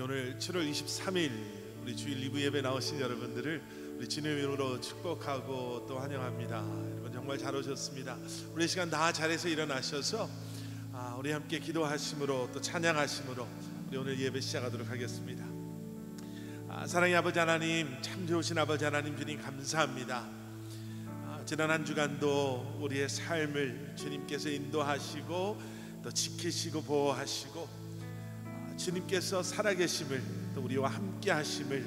오늘 7월 23일 우리 주일 리브 예배 나오신 여러분들을 우리 주님의 이름으로 축복하고 또 환영합니다. 여러분 정말 잘 오셨습니다. 우리 시간 다 잘해서 일어나셔서 우리 함께 기도하심으로 또 찬양하심으로 우리 오늘 예배 시작하도록 하겠습니다. 사랑의 아버지 하나님, 참 좋으신 아버지 하나님 주님 감사합니다. 지난 한 주간도 우리의 삶을 주님께서 인도하시고 또 지키시고 보호하시고 주님께서 살아계심을 또 우리와 함께 하심을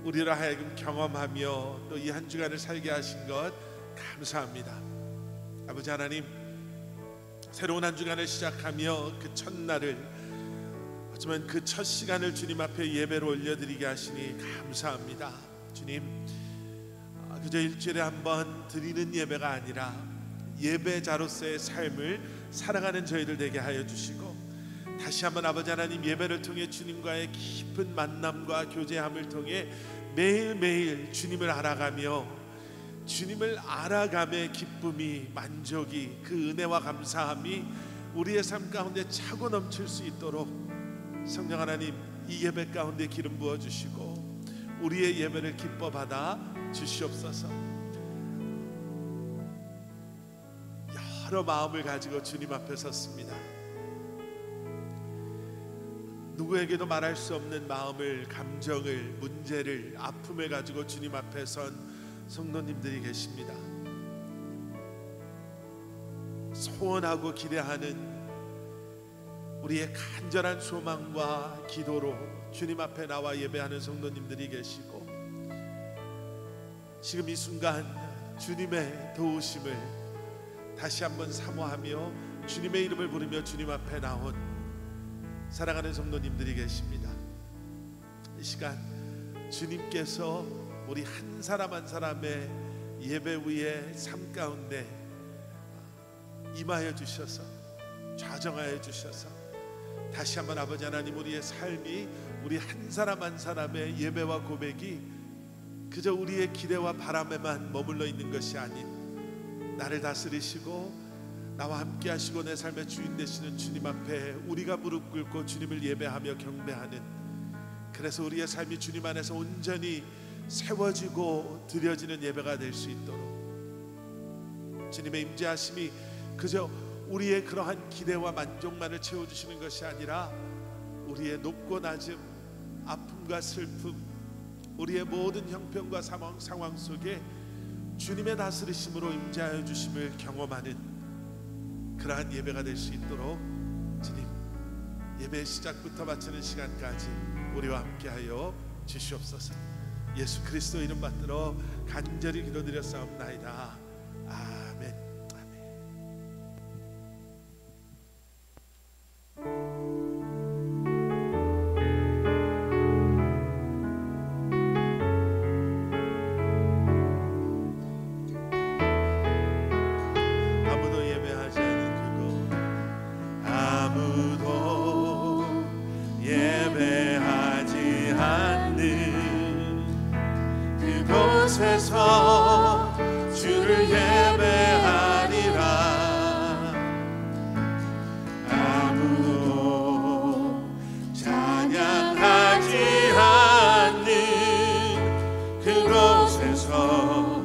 우리로 하여금 경험하며 또 이 한 주간을 살게 하신 것 감사합니다. 아버지 하나님, 새로운 한 주간을 시작하며 그 첫날을 하지만 그 첫 시간을 주님 앞에 예배로 올려드리게 하시니 감사합니다. 주님, 그저 일주일에 한번 드리는 예배가 아니라 예배자로서의 삶을 살아가는 저희들 되게 하여 주시고 다시 한번 아버지 하나님 예배를 통해 주님과의 깊은 만남과 교제함을 통해 매일매일 주님을 알아가며 주님을 알아감의 기쁨이, 만족이, 그 은혜와 감사함이 우리의 삶 가운데 차고 넘칠 수 있도록 성령 하나님 이 예배 가운데 기름 부어주시고 우리의 예배를 기뻐 받아 주시옵소서. 여러 마음을 가지고 주님 앞에 섰습니다. 누구에게도 말할 수 없는 마음을, 감정을, 문제를, 아픔을 가지고 주님 앞에 선 성도님들이 계십니다. 소원하고 기대하는 우리의 간절한 소망과 기도로 주님 앞에 나와 예배하는 성도님들이 계시고 지금 이 순간 주님의 도우심을 다시 한번 사모하며 주님의 이름을 부르며 주님 앞에 나온 사랑하는 성도님들이 계십니다. 이 시간 주님께서 우리 한 사람 한 사람의 예배 위에 삶 가운데 임하여 주셔서 좌정하여 주셔서 다시 한번 아버지 하나님 우리의 삶이 우리 한 사람 한 사람의 예배와 고백이 그저 우리의 기대와 바람에만 머물러 있는 것이 아닌 나를 다스리시고 나와 함께 하시고 내 삶의 주인 되시는 주님 앞에 우리가 무릎 꿇고 주님을 예배하며 경배하는, 그래서 우리의 삶이 주님 안에서 온전히 세워지고 드려지는 예배가 될 수 있도록 주님의 임재하심이 그저 우리의 그러한 기대와 만족만을 채워주시는 것이 아니라 우리의 높고 낮음, 아픔과 슬픔, 우리의 모든 형편과 상황 속에 주님의 다스리심으로 임재하여 주심을 경험하는 그러한 예배가 될 수 있도록 주님 예배 시작부터 마치는 시간까지 우리와 함께하여 주시옵소서. 예수 그리스도 이름 받들어 간절히 기도드렸사옵나이다. 아멘. 그곳에서 주를 예배하리라. 아무도 찬양하지 않는 그곳에서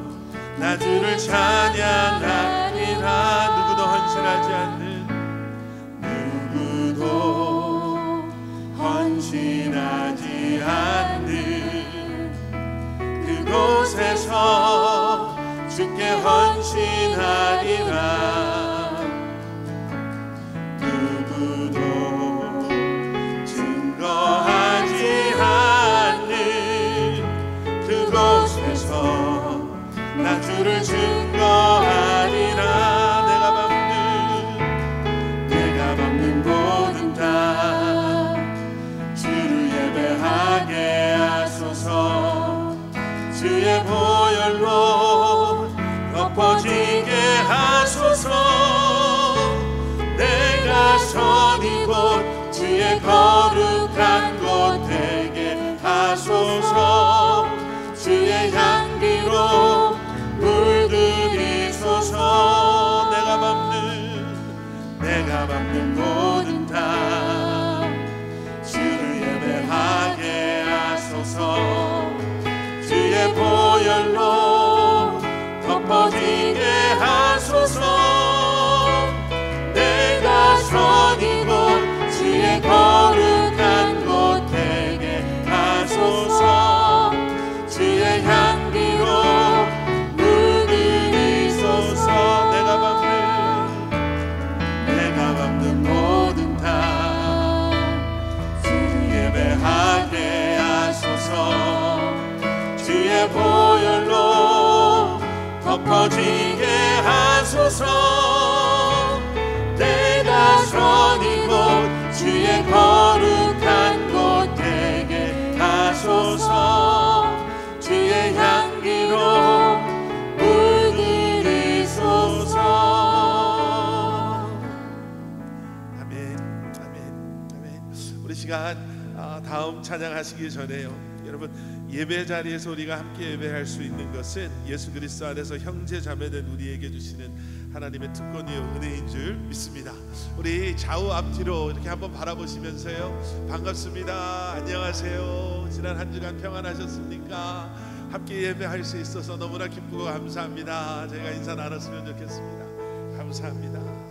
나 주를 찬양하리라. 누구도 헌신하지 않는, 누구도 헌신하지 않는 그곳에서 주께 헌신하리라. 누구도 증거하지 않는 그곳에서 나 주를 증거하리라. 내가 밟는 모든 땅 주를 예배하게 하소서. 주의 보혈로 덮어지게 하소서. 내가 선 이곳 주의 거룩한 곳 되게 하소서. 주의 향기로 물들이소서. 내가 밟는 모든 땅 주를 커지게 하소서. 내가 선 이곳 주의 거룩한 곳 되게 하소서. 주의 향기로 물들이소서. 아멘, 아멘, 아멘. 우리 시간 다음 찬양하시기 전에요, 여러분, 예배 자리에서 우리가 함께 예배할 수 있는 것은 예수 그리스도 안에서 형제 자매된 우리에게 주시는 하나님의 특권이요 은혜인 줄 믿습니다. 우리 좌우 앞뒤로 이렇게 한번 바라보시면서요, 반갑습니다, 안녕하세요, 지난 한 주간 평안하셨습니까? 함께 예배할 수 있어서 너무나 기쁘고 감사합니다. 제가 인사 나눴으면 좋겠습니다. 감사합니다.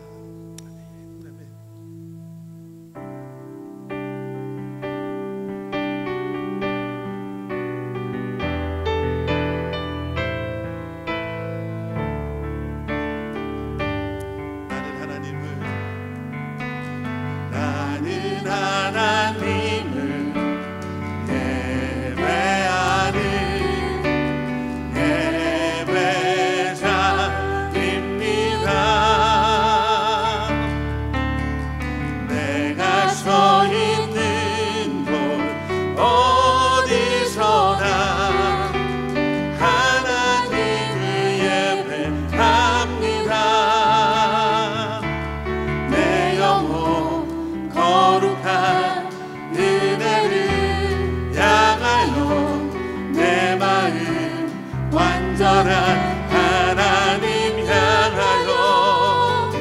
하나님 향하여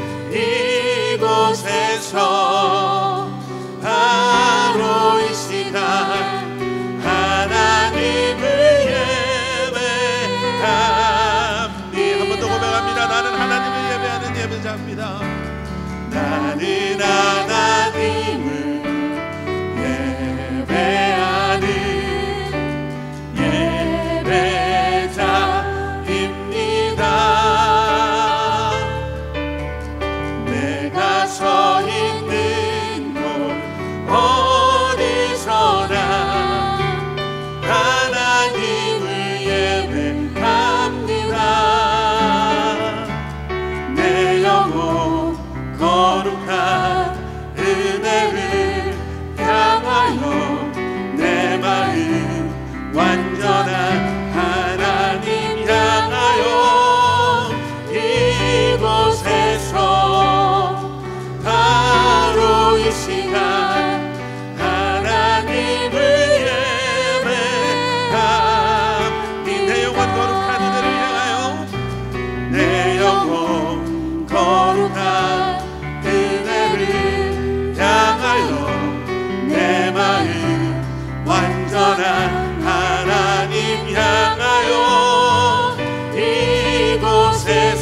이곳에서 바로 이 시간 하나님을 예배합니다. 한 번 더 고백합니다. 나는 하나님을 예배하는 예배자입니다. 나는 하나님을 예배하는 예배자입니다. 내가 서 있는 곳 어디서나 하나님을 예배합니다. 내 영혼 거룩한 은혜를 향하여 내 마음 완전한 하나님 향하여 이곳에서 바로 이 시간 하나님을 예배합니다. 내 영혼 거룩한 은혜를 향하여 내 영혼 거룩한 은혜를 향하여 내 마음 완전한 하나님 향하여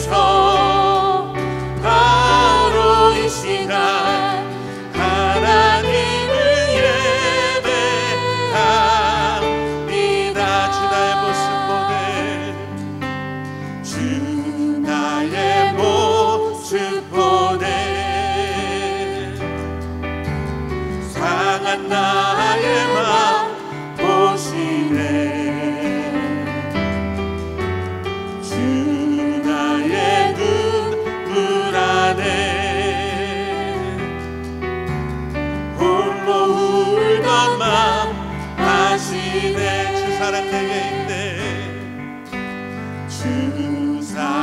이곳에서 바로 이 시간 하나님을 예배합니다. 주 나의 모습 보내, 주 나의 모습 보내, 상한 나의 마음 보시네. 주 나의 눈물 안에 홀로 울던 마음 아시네. 주 사랑 내게 있네. 주 사랑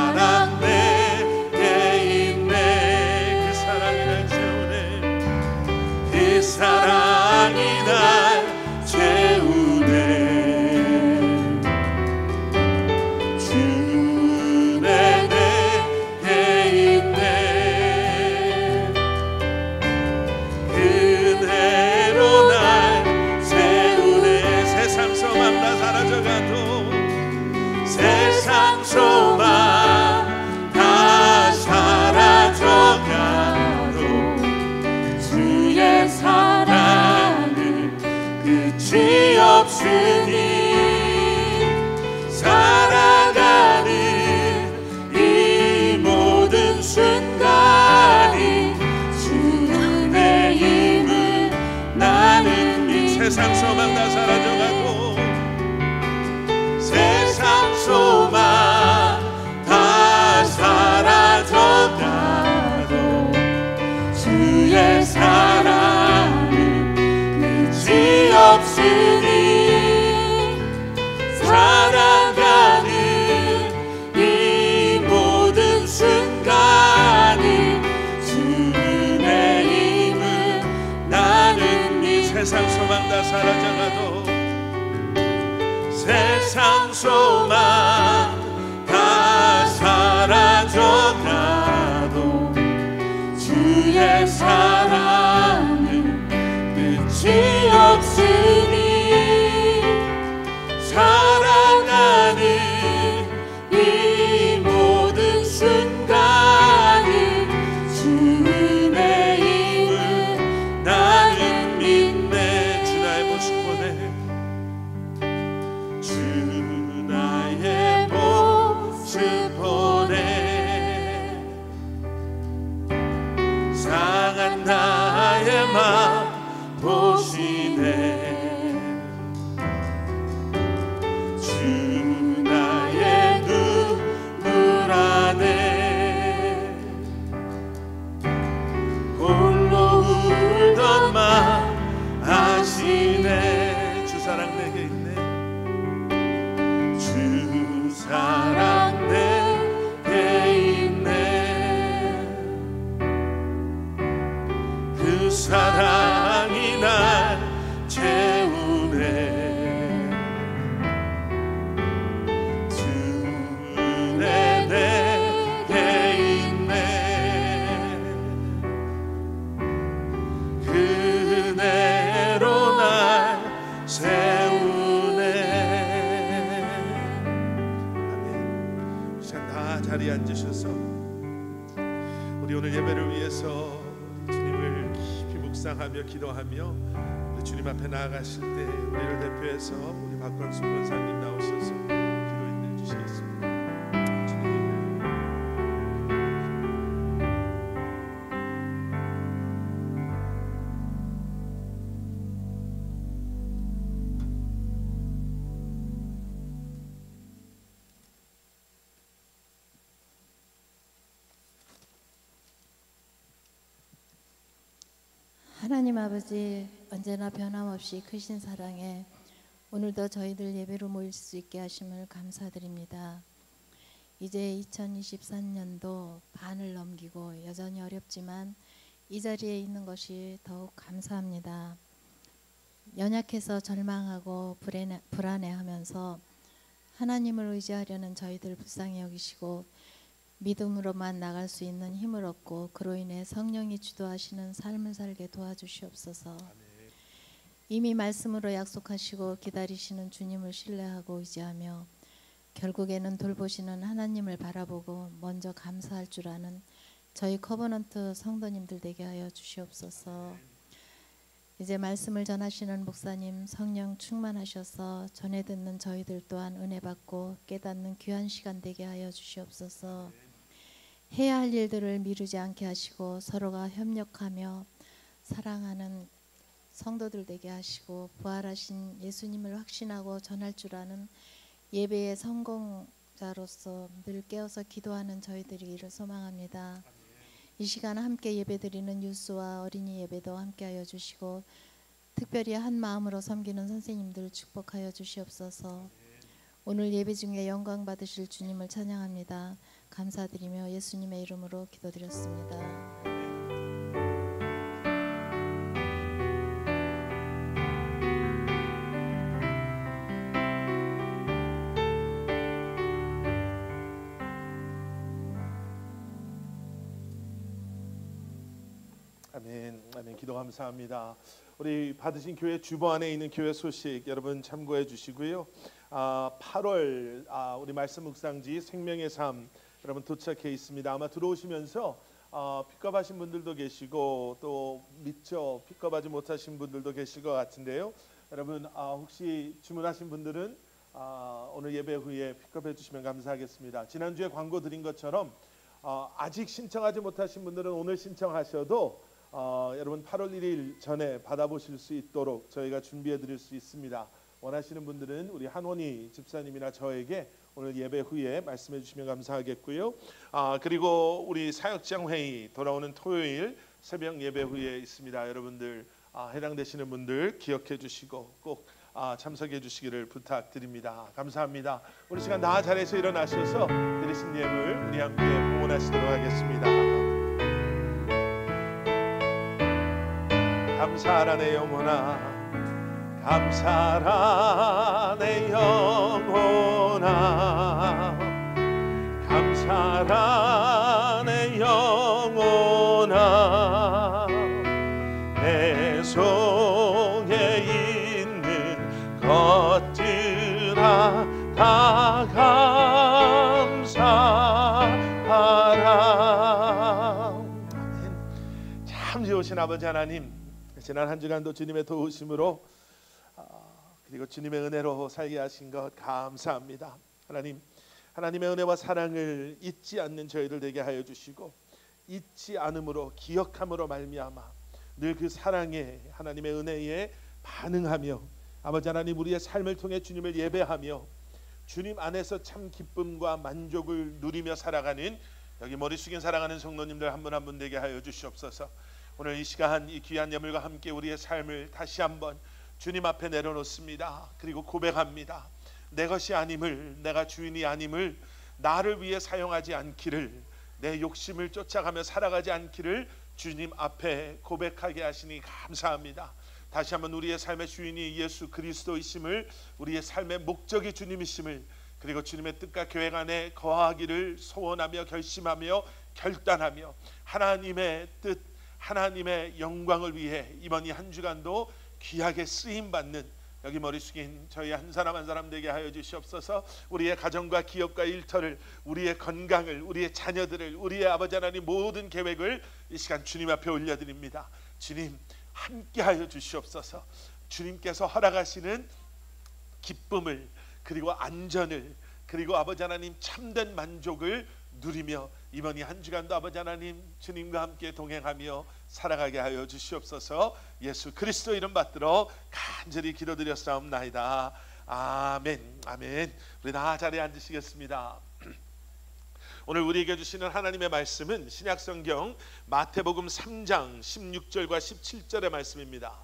없으니 살아가는 이 모든 순간이 주님의 힘을 나는 믿네. 세상 소망 다 사라져가도 세상 소망 다 사라져가도 주의 사랑은 끝이 없으니 살아가는 이 모든 순간이 주님의 힘을 나는 믿네. 주 나의 모습 보내 주 나의 모습 보내 상한 나의 맘 보시네. 주 나의 눈물 안에 홀로 울던 맘 아시네. 주 사랑 내게 있네. 주 사랑 내게 있네. 그 사랑이 날 채우네. 주 은혜 내게 있네. 그 은혜로 날 세우네. 아멘. 이 시간 다 자리에 앉으셔서 우리 오늘 예배를 위해서 주님을 깊이 묵상하며 기도하며 우리 주님 앞에 나아가실 때 우리를 대표해서 우리 박광수 권사님 나오셔서 기도 인도해 주시겠습니다. 주님. 하나님 아버지, 언제나 변함없이 크신 사랑에 오늘도 저희들 예배로 모일 수 있게 하심을 감사드립니다. 이제 2023년도 반을 넘기고 여전히 어렵지만 이 자리에 있는 것이 더욱 감사합니다. 연약해서 절망하고 불안해하면서 하나님을 의지하려는 저희들 불쌍히 여기시고 믿음으로만 나갈 수 있는 힘을 얻고 그로 인해 성령이 주도하시는 삶을 살게 도와주시옵소서. 이미 말씀으로 약속하시고 기다리시는 주님을 신뢰하고 의지하며 결국에는 돌보시는 하나님을 바라보고 먼저 감사할 줄 아는 저희 커버넌트 성도님들 되게 하여 주시옵소서. 이제 말씀을 전하시는 목사님 성령 충만하셔서 전해 듣는 저희들 또한 은혜 받고 깨닫는 귀한 시간 되게 하여 주시옵소서. 해야 할 일들을 미루지 않게 하시고 서로가 협력하며 사랑하는 성도들 되게 하시고 부활하신 예수님을 확신하고 전할 줄 아는 예배의 성공자로서 늘 깨어서 기도하는 저희들이기를 소망합니다. 이 시간 함께 예배드리는 유스와 어린이 예배도 함께하여 주시고 특별히 한 마음으로 섬기는 선생님들 축복하여 주시옵소서. 오늘 예배 중에 영광 받으실 주님을 찬양합니다. 감사드리며 예수님의 이름으로 기도드렸습니다. 아멘. 아멘. 기도 감사합니다. 우리 받으신 교회 주보 안에 있는 교회 소식 여러분 참고해 주시고요. 8월 우리 말씀 묵상지 생명의 삶 여러분 도착해 있습니다. 아마 들어오시면서 픽업하신 분들도 계시고 또 미처 픽업하지 못하신 분들도 계실 것 같은데요. 여러분 혹시 주문하신 분들은 오늘 예배 후에 픽업해 주시면 감사하겠습니다. 지난주에 광고 드린 것처럼 아직 신청하지 못하신 분들은 오늘 신청하셔도 여러분 8월 1일 전에 받아보실 수 있도록 저희가 준비해 드릴 수 있습니다. 원하시는 분들은 우리 한원희 집사님이나 저에게 오늘 예배 후에 말씀해 주시면 감사하겠고요. 그리고 우리 사역장 회의 돌아오는 토요일 새벽 예배 후에 있습니다. 여러분들 해당되시는 분들 기억해 주시고 꼭 참석해 주시기를 부탁드립니다. 감사합니다. 우리 시간 나 자리에서 일어나셔서 드리신 예물 우리 함께 봉헌하시도록 하겠습니다. 감사하라 내 영혼아, 감사하라 내 영혼아, 감사하라 내 영혼아, 내 속에 있는 것들아 다 감사하라. 아멘. 참 좋으신 아버지 하나님, 지난 한 주간도 주님의 도우심으로 그리고 주님의 은혜로 살게 하신 것 감사합니다. 하나님, 하나님의 은혜와 사랑을 잊지 않는 저희들 되게 하여 주시고, 잊지 않음으로 기억함으로 말미암아 늘 그 사랑에 하나님의 은혜에 반응하며 아버지 하나님 우리의 삶을 통해 주님을 예배하며 주님 안에서 참 기쁨과 만족을 누리며 살아가는 여기 머리 숙인 사랑하는 성도님들 한 분 한 분 되게 하여 주시옵소서. 오늘 이 시간 이 귀한 예물과 함께 우리의 삶을 다시 한번 주님 앞에 내려놓습니다. 그리고 고백합니다. 내 것이 아님을, 내가 주인이 아님을, 나를 위해 사용하지 않기를, 내 욕심을 쫓아가며 살아가지 않기를 주님 앞에 고백하게 하시니 감사합니다. 다시 한번 우리의 삶의 주인이 예수 그리스도이심을, 우리의 삶의 목적이 주님이심을, 그리고 주님의 뜻과 계획 안에 거하기를 소원하며 결심하며 결단하며 하나님의 뜻, 하나님의 영광을 위해 이번 이 한 주간도 귀하게 쓰임받는 여기 머리 숙인 저희 한 사람 한 사람 되게 하여 주시옵소서. 우리의 가정과 기업과 일터를, 우리의 건강을, 우리의 자녀들을, 우리의 아버지 하나님 모든 계획을 이 시간 주님 앞에 올려드립니다. 주님 함께 하여 주시옵소서. 주님께서 허락하시는 기쁨을, 그리고 안전을, 그리고 아버지 하나님 참된 만족을 누리며 이번 이 한 주간도 아버지 하나님 주님과 함께 동행하며 살아가게 하여 주시옵소서. 예수 그리스도 이름 받들어 간절히 기도드렸사옵나이다. 아멘. 아멘. 우리 다 자리에 앉으시겠습니다. 오늘 우리에게 주시는 하나님의 말씀은 신약성경 마태복음 3장 16절과 17절의 말씀입니다.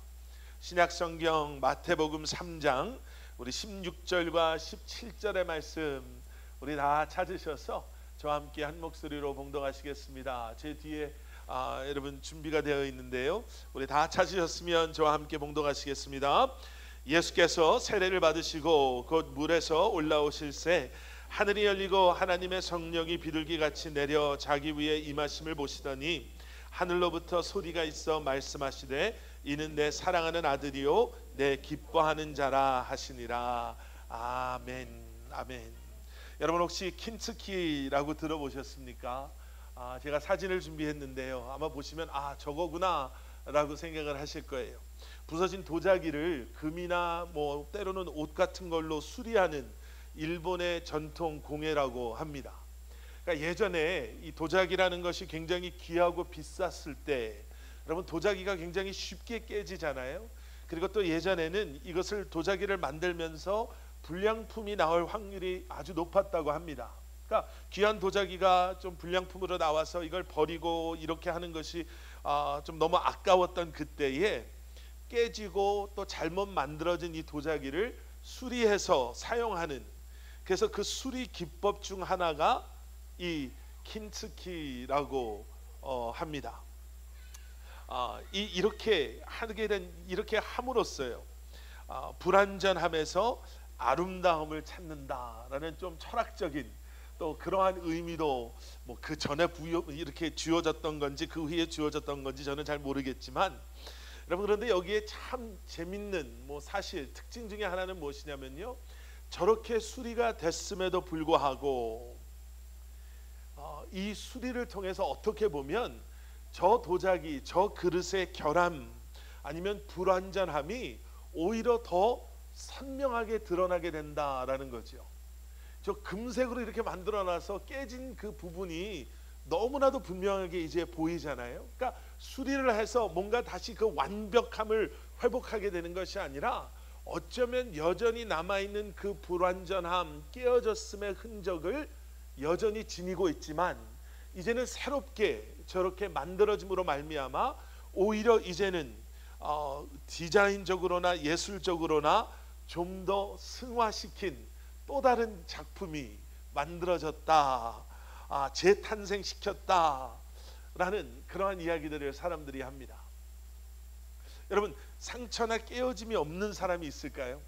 신약성경 마태복음 3장 우리 16절과 17절의 말씀 우리 다 찾으셔서 저와 함께 한 목소리로 봉독하시겠습니다. 제 뒤에 여러분 준비가 되어 있는데요, 우리 다 찾으셨으면 저와 함께 봉독하시겠습니다. 예수께서 세례를 받으시고 곧 물에서 올라오실새 하늘이 열리고 하나님의 성령이 비둘기같이 내려 자기 위에 임하심을 보시더니 하늘로부터 소리가 있어 말씀하시되 이는 내 사랑하는 아들이요 내 기뻐하는 자라 하시니라. 아멘. 아멘. 여러분 혹시 킨츠키라고 들어보셨습니까? 제가 사진을 준비했는데요, 아마 보시면 저거구나 라고 생각을 하실 거예요. 부서진 도자기를 금이나 뭐 때로는 옷 같은 걸로 수리하는 일본의 전통 공예라고 합니다. 그러니까 예전에 이 도자기라는 것이 굉장히 귀하고 비쌌을 때 여러분 도자기가 굉장히 쉽게 깨지잖아요. 그리고 또 예전에는 이것을 도자기를 만들면서 불량품이 나올 확률이 아주 높았다고 합니다. 그러니까 귀한 도자기가 좀 불량품으로 나와서 이걸 버리고 이렇게 하는 것이 좀 너무 아까웠던 그때에 깨지고 또 잘못 만들어진 이 도자기를 수리해서 사용하는, 그래서 그 수리 기법 중 하나가 이 킨츠키라고 합니다. 이렇게 하게 된, 이렇게 함으로써요 불완전함에서 아름다움을 찾는다라는 좀 철학적인 또 그러한 의미도 뭐 그 전에 이렇게 주어졌던 건지 그 후에 주어졌던 건지 저는 잘 모르겠지만, 여러분 그런데 여기에 참 재밌는 뭐 사실 특징 중에 하나는 무엇이냐면요, 저렇게 수리가 됐음에도 불구하고 이 수리를 통해서 어떻게 보면 저 도자기, 저 그릇의 결함 아니면 불완전함이 오히려 더 선명하게 드러나게 된다라는 거죠. 저 금색으로 이렇게 만들어놔서 깨진 그 부분이 너무나도 분명하게 이제 보이잖아요. 그러니까 수리를 해서 뭔가 다시 그 완벽함을 회복하게 되는 것이 아니라 어쩌면 여전히 남아있는 그 불완전함, 깨어졌음의 흔적을 여전히 지니고 있지만 이제는 새롭게 저렇게 만들어짐으로 말미암아 오히려 이제는 디자인적으로나 예술적으로나 좀 더 승화시킨 또 다른 작품이 만들어졌다, 재탄생시켰다라는 그러한 이야기들을 사람들이 합니다. 여러분, 상처나 깨어짐이 없는 사람이 있을까요?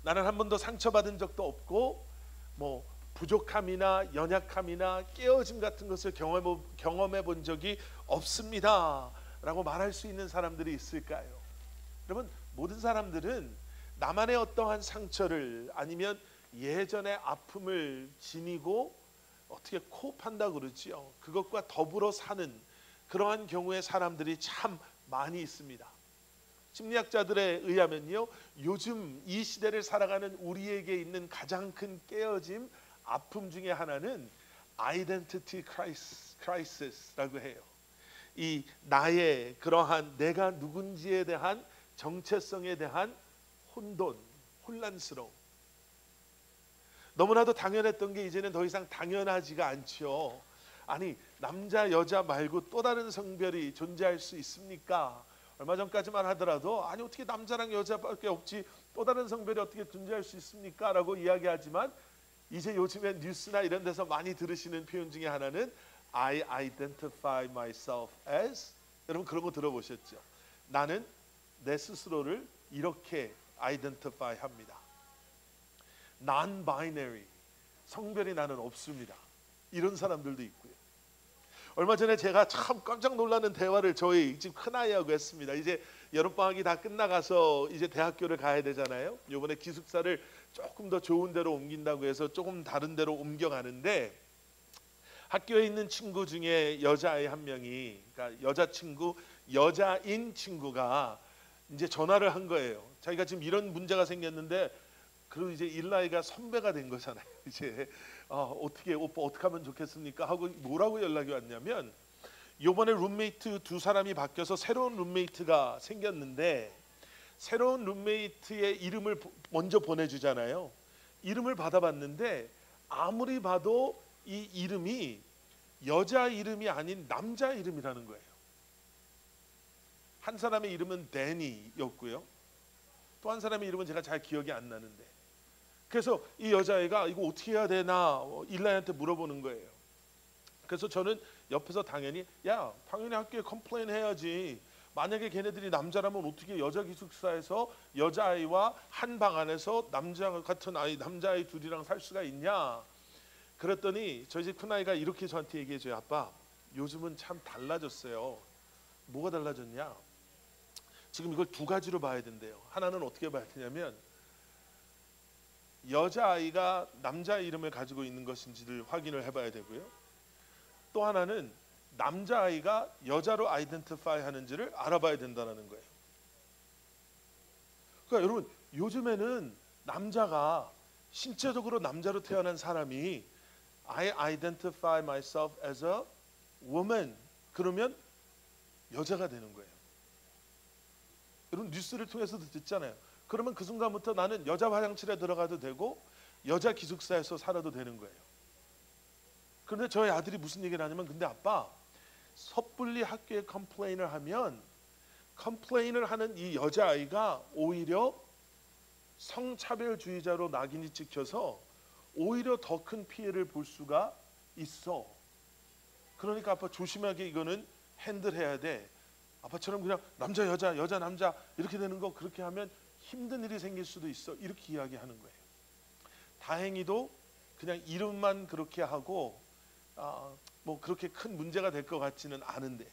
나는 한 번도 상처받은 적도 없고 뭐 부족함이나 연약함이나 깨어짐 같은 것을 경험해 본 적이 없습니다 라고 말할 수 있는 사람들이 있을까요? 여러분, 모든 사람들은 나만의 어떠한 상처를 아니면 예전의 아픔을 지니고 어떻게 코업한다 그러지요. 그것과 더불어 사는 그러한 경우의 사람들이 참 많이 있습니다. 심리학자들에 의하면요, 요즘 이 시대를 살아가는 우리에게 있는 가장 큰 깨어짐, 아픔 중에 하나는 identity crisis라고 해요. 이 나의 그러한 내가 누군지에 대한 정체성에 대한 혼돈, 혼란스러움. 너무나도 당연했던 게 이제는 더 이상 당연하지가 않죠. 아니, 남자 여자 말고 또 다른 성별이 존재할 수 있습니까? 얼마 전까지만 하더라도 아니 어떻게 남자랑 여자밖에 없지 또 다른 성별이 어떻게 존재할 수 있습니까? 라고 이야기하지만 이제 요즘에 뉴스나 이런 데서 많이 들으시는 표현 중에 하나는 I identify myself as, 여러분 그런 거 들어보셨죠? 나는 내 스스로를 이렇게 identify 합니다. non-binary, 성별이 나는 없습니다. 이런 사람들도 있고요. 얼마 전에 제가 참 깜짝 놀라는 대화를 저희 집 큰아이하고 했습니다. 이제 여름방학이 다 끝나가서 이제 대학교를 가야 되잖아요. 이번에 기숙사를 조금 더 좋은 데로 옮긴다고 해서 조금 다른 데로 옮겨가는데, 학교에 있는 친구 중에 여자아이 한 명이, 그러니까 여자친구, 여자인 친구가 이제 전화를 한 거예요. 자기가 지금 이런 문제가 생겼는데, 그리고 이제 일나이가 선배가 된 거잖아요. 이제 어떻게 오빠 어떻게 하면 좋겠습니까? 하고 뭐라고 연락이 왔냐면, 이번에 룸메이트 두 사람이 바뀌어서 새로운 룸메이트가 생겼는데, 새로운 룸메이트의 이름을 먼저 보내주잖아요. 이름을 받아봤는데 아무리 봐도 이 이름이 여자 이름이 아닌 남자 이름이라는 거예요. 한 사람의 이름은 데니였고요. 또 한 사람의 이름은 제가 잘 기억이 안 나는데, 그래서 이 여자애가 이거 어떻게 해야 되나 일라이한테 물어보는 거예요. 그래서 저는 옆에서 당연히 학교에 컴플레인 해야지. 만약에 걔네들이 남자라면 어떻게 여자 기숙사에서 여자아이와 한 방 안에서 남자 같은 아이, 남자아이 둘이랑 살 수가 있냐. 그랬더니 저희 집 큰아이가 이렇게 저한테 얘기해줘요. 아빠, 요즘은 참 달라졌어요. 뭐가 달라졌냐? 지금 이걸 두 가지로 봐야 된대요. 하나는 어떻게 봐야 되냐면, 여자아이가 남자 이름을 가지고 있는 것인지를 확인을 해봐야 되고요. 또 하나는 남자아이가 여자로 아이덴티파이 하는지를 알아봐야 된다는 거예요. 그러니까 여러분, 요즘에는 남자가 신체적으로 남자로 태어난 사람이 I identify myself as a woman 그러면 여자가 되는 거예요. 여러분 뉴스를 통해서도 듣잖아요. 그러면 그 순간부터 나는 여자 화장실에 들어가도 되고 여자 기숙사에서 살아도 되는 거예요. 그런데 저희 아들이 무슨 얘기를 하냐면, 근데 아빠, 섣불리 학교에 컴플레인을 하면 컴플레인을 하는 이 여자아이가 오히려 성차별주의자로 낙인이 찍혀서 오히려 더 큰 피해를 볼 수가 있어. 그러니까 아빠 조심하게 이거는 핸들해야 돼. 아빠처럼 그냥 남자 여자 여자 남자 이렇게 되는 거 그렇게 하면 힘든 일이 생길 수도 있어. 이렇게 이야기하는 거예요. 다행히도 그냥 이름만 그렇게 하고 뭐 그렇게 큰 문제가 될 것 같지는 않은데요.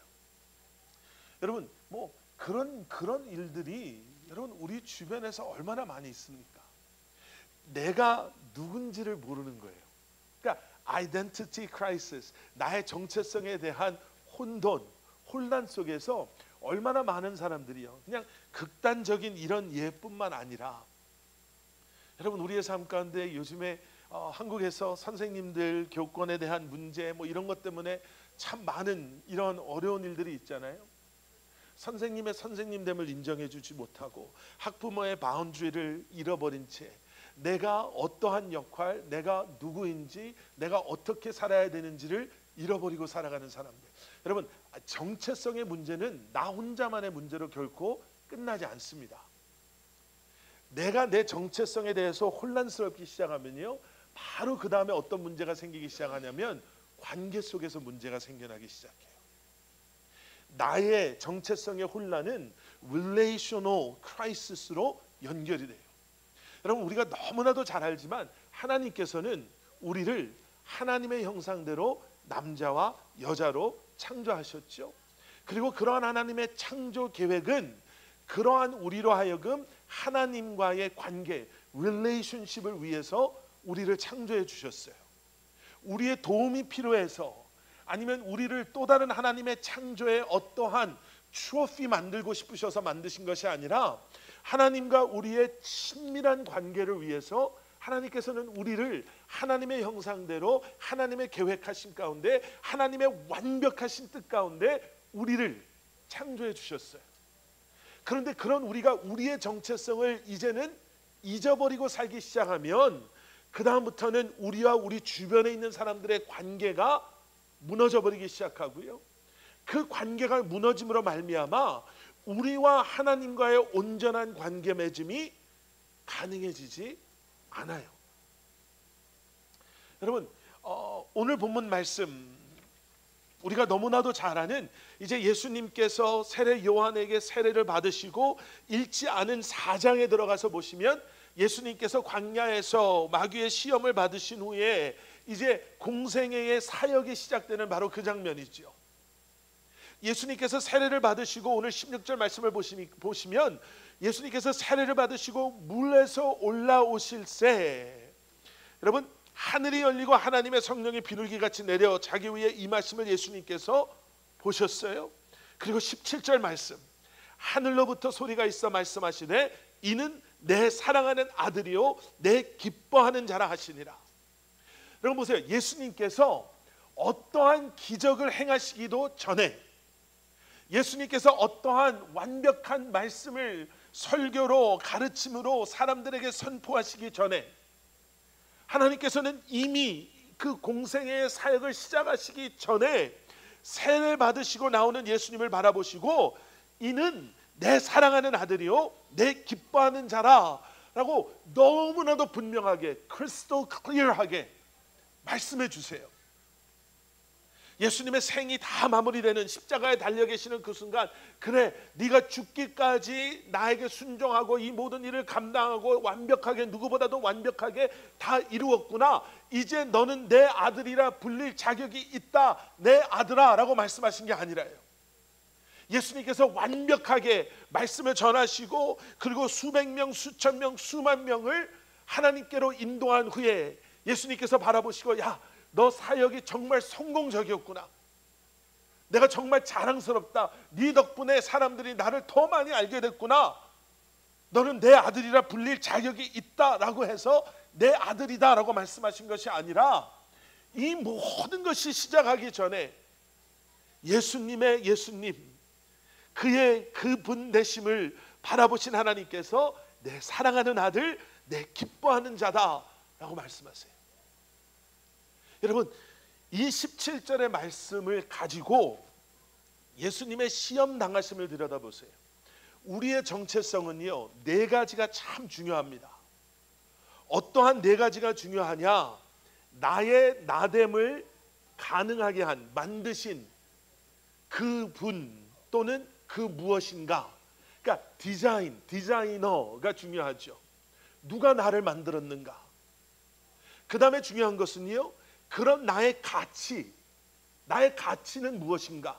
여러분, 뭐 그런 일들이 여러분 우리 주변에서 얼마나 많이 있습니까? 내가 누군지를 모르는 거예요. 그러니까 identity crisis, 나의 정체성에 대한 혼돈, 혼란 속에서 얼마나 많은 사람들이요, 그냥 극단적인 이런 예뿐만 아니라, 여러분 우리의 삶 가운데 요즘에 한국에서 선생님들 교권에 대한 문제 뭐 이런 것 때문에 참 많은 이런 어려운 일들이 있잖아요. 선생님의 선생님됨을 인정해 주지 못하고 학부모의 바운드리를 잃어버린 채 내가 어떠한 역할, 내가 누구인지, 내가 어떻게 살아야 되는지를 잃어버리고 살아가는 사람들. 여러분, 정체성의 문제는 나 혼자만의 문제로 결코 끝나지 않습니다. 내가 내 정체성에 대해서 혼란스럽기 시작하면요, 바로 그 다음에 어떤 문제가 생기기 시작하냐면 관계 속에서 문제가 생겨나기 시작해요. 나의 정체성의 혼란은 relational crisis로 연결이 돼요. 여러분, 우리가 너무나도 잘 알지만 하나님께서는 우리를 하나님의 형상대로 남자와 여자로 창조하셨죠. 그리고 그러한 하나님의 창조 계획은 그러한 우리로 하여금 하나님과의 관계, relationship을 위해서 우리를 창조해 주셨어요. 우리의 도움이 필요해서, 아니면 우리를 또 다른 하나님의 창조에 어떠한 트로피 만들고 싶으셔서 만드신 것이 아니라 하나님과 우리의 친밀한 관계를 위해서 하나님께서는 우리를 하나님의 형상대로 하나님의 계획하신 가운데, 하나님의 완벽하신 뜻 가운데 우리를 창조해 주셨어요. 그런데 그런 우리가 우리의 정체성을 이제는 잊어버리고 살기 시작하면 그 다음부터는 우리와 우리 주변에 있는 사람들의 관계가 무너져 버리기 시작하고요, 그 관계가 무너짐으로 말미암아 우리와 하나님과의 온전한 관계 맺음이 가능해지지 않아요. 여러분, 오늘 본문 말씀 우리가 너무나도 잘 아는, 이제 예수님께서 세례 요한에게 세례를 받으시고 읽지 않은 4장에 들어가서 보시면 예수님께서 광야에서 마귀의 시험을 받으신 후에 이제 공생애의 사역이 시작되는 바로 그 장면이죠. 예수님께서 세례를 받으시고 오늘 16절 말씀을 보시면 예수님께서 세례를 받으시고 물에서 올라오실새, 여러분, 하늘이 열리고 하나님의 성령이 비둘기같이 내려 자기 위에 임하심을 예수님께서 보셨어요. 그리고 17절 말씀, 하늘로부터 소리가 있어 말씀하시되 이는 내 사랑하는 아들이요 내 기뻐하는 자라 하시니라. 여러분 보세요. 예수님께서 어떠한 기적을 행하시기도 전에, 예수님께서 어떠한 완벽한 말씀을 설교로 가르침으로 사람들에게 선포하시기 전에 하나님께서는 이미 그 공생애의 사역을 시작하시기 전에 세례 받으시고 나오는 예수님을 바라보시고 이는 내 사랑하는 아들이요 내 기뻐하는 자라 라고 너무나도 분명하게, crystal clear하게 말씀해 주세요. 예수님의 생이 다 마무리되는 십자가에 달려 계시는 그 순간, 그래 네가 죽기까지 나에게 순종하고 이 모든 일을 감당하고 완벽하게, 누구보다도 완벽하게 다 이루었구나, 이제 너는 내 아들이라 불릴 자격이 있다, 내 아들아 라고 말씀하신 게 아니라요. 예수님께서 완벽하게 말씀을 전하시고 그리고 수백 명, 수천 명, 수만 명을 하나님께로 인도한 후에 예수님께서 바라보시고, 야, 너 사역이 정말 성공적이었구나, 내가 정말 자랑스럽다, 네 덕분에 사람들이 나를 더 많이 알게 됐구나, 너는 내 아들이라 불릴 자격이 있다라고 해서 내 아들이다 라고 말씀하신 것이 아니라, 이 모든 것이 시작하기 전에 예수님의 예수님, 그의 그분 되심을 바라보신 하나님께서 내 사랑하는 아들, 내 기뻐하는 자다 라고 말씀하세요. 여러분, 이 17절의 말씀을 가지고 예수님의 시험 당하심을 들여다보세요. 우리의 정체성은요, 네 가지가 참 중요합니다. 어떠한 네 가지가 중요하냐? 나의 나됨을 가능하게 한, 만드신 그분 또는 그 무엇인가, 그러니까 디자이너가 중요하죠. 누가 나를 만들었는가. 그 다음에 중요한 것은요, 그런 나의 가치, 나의 가치는 무엇인가.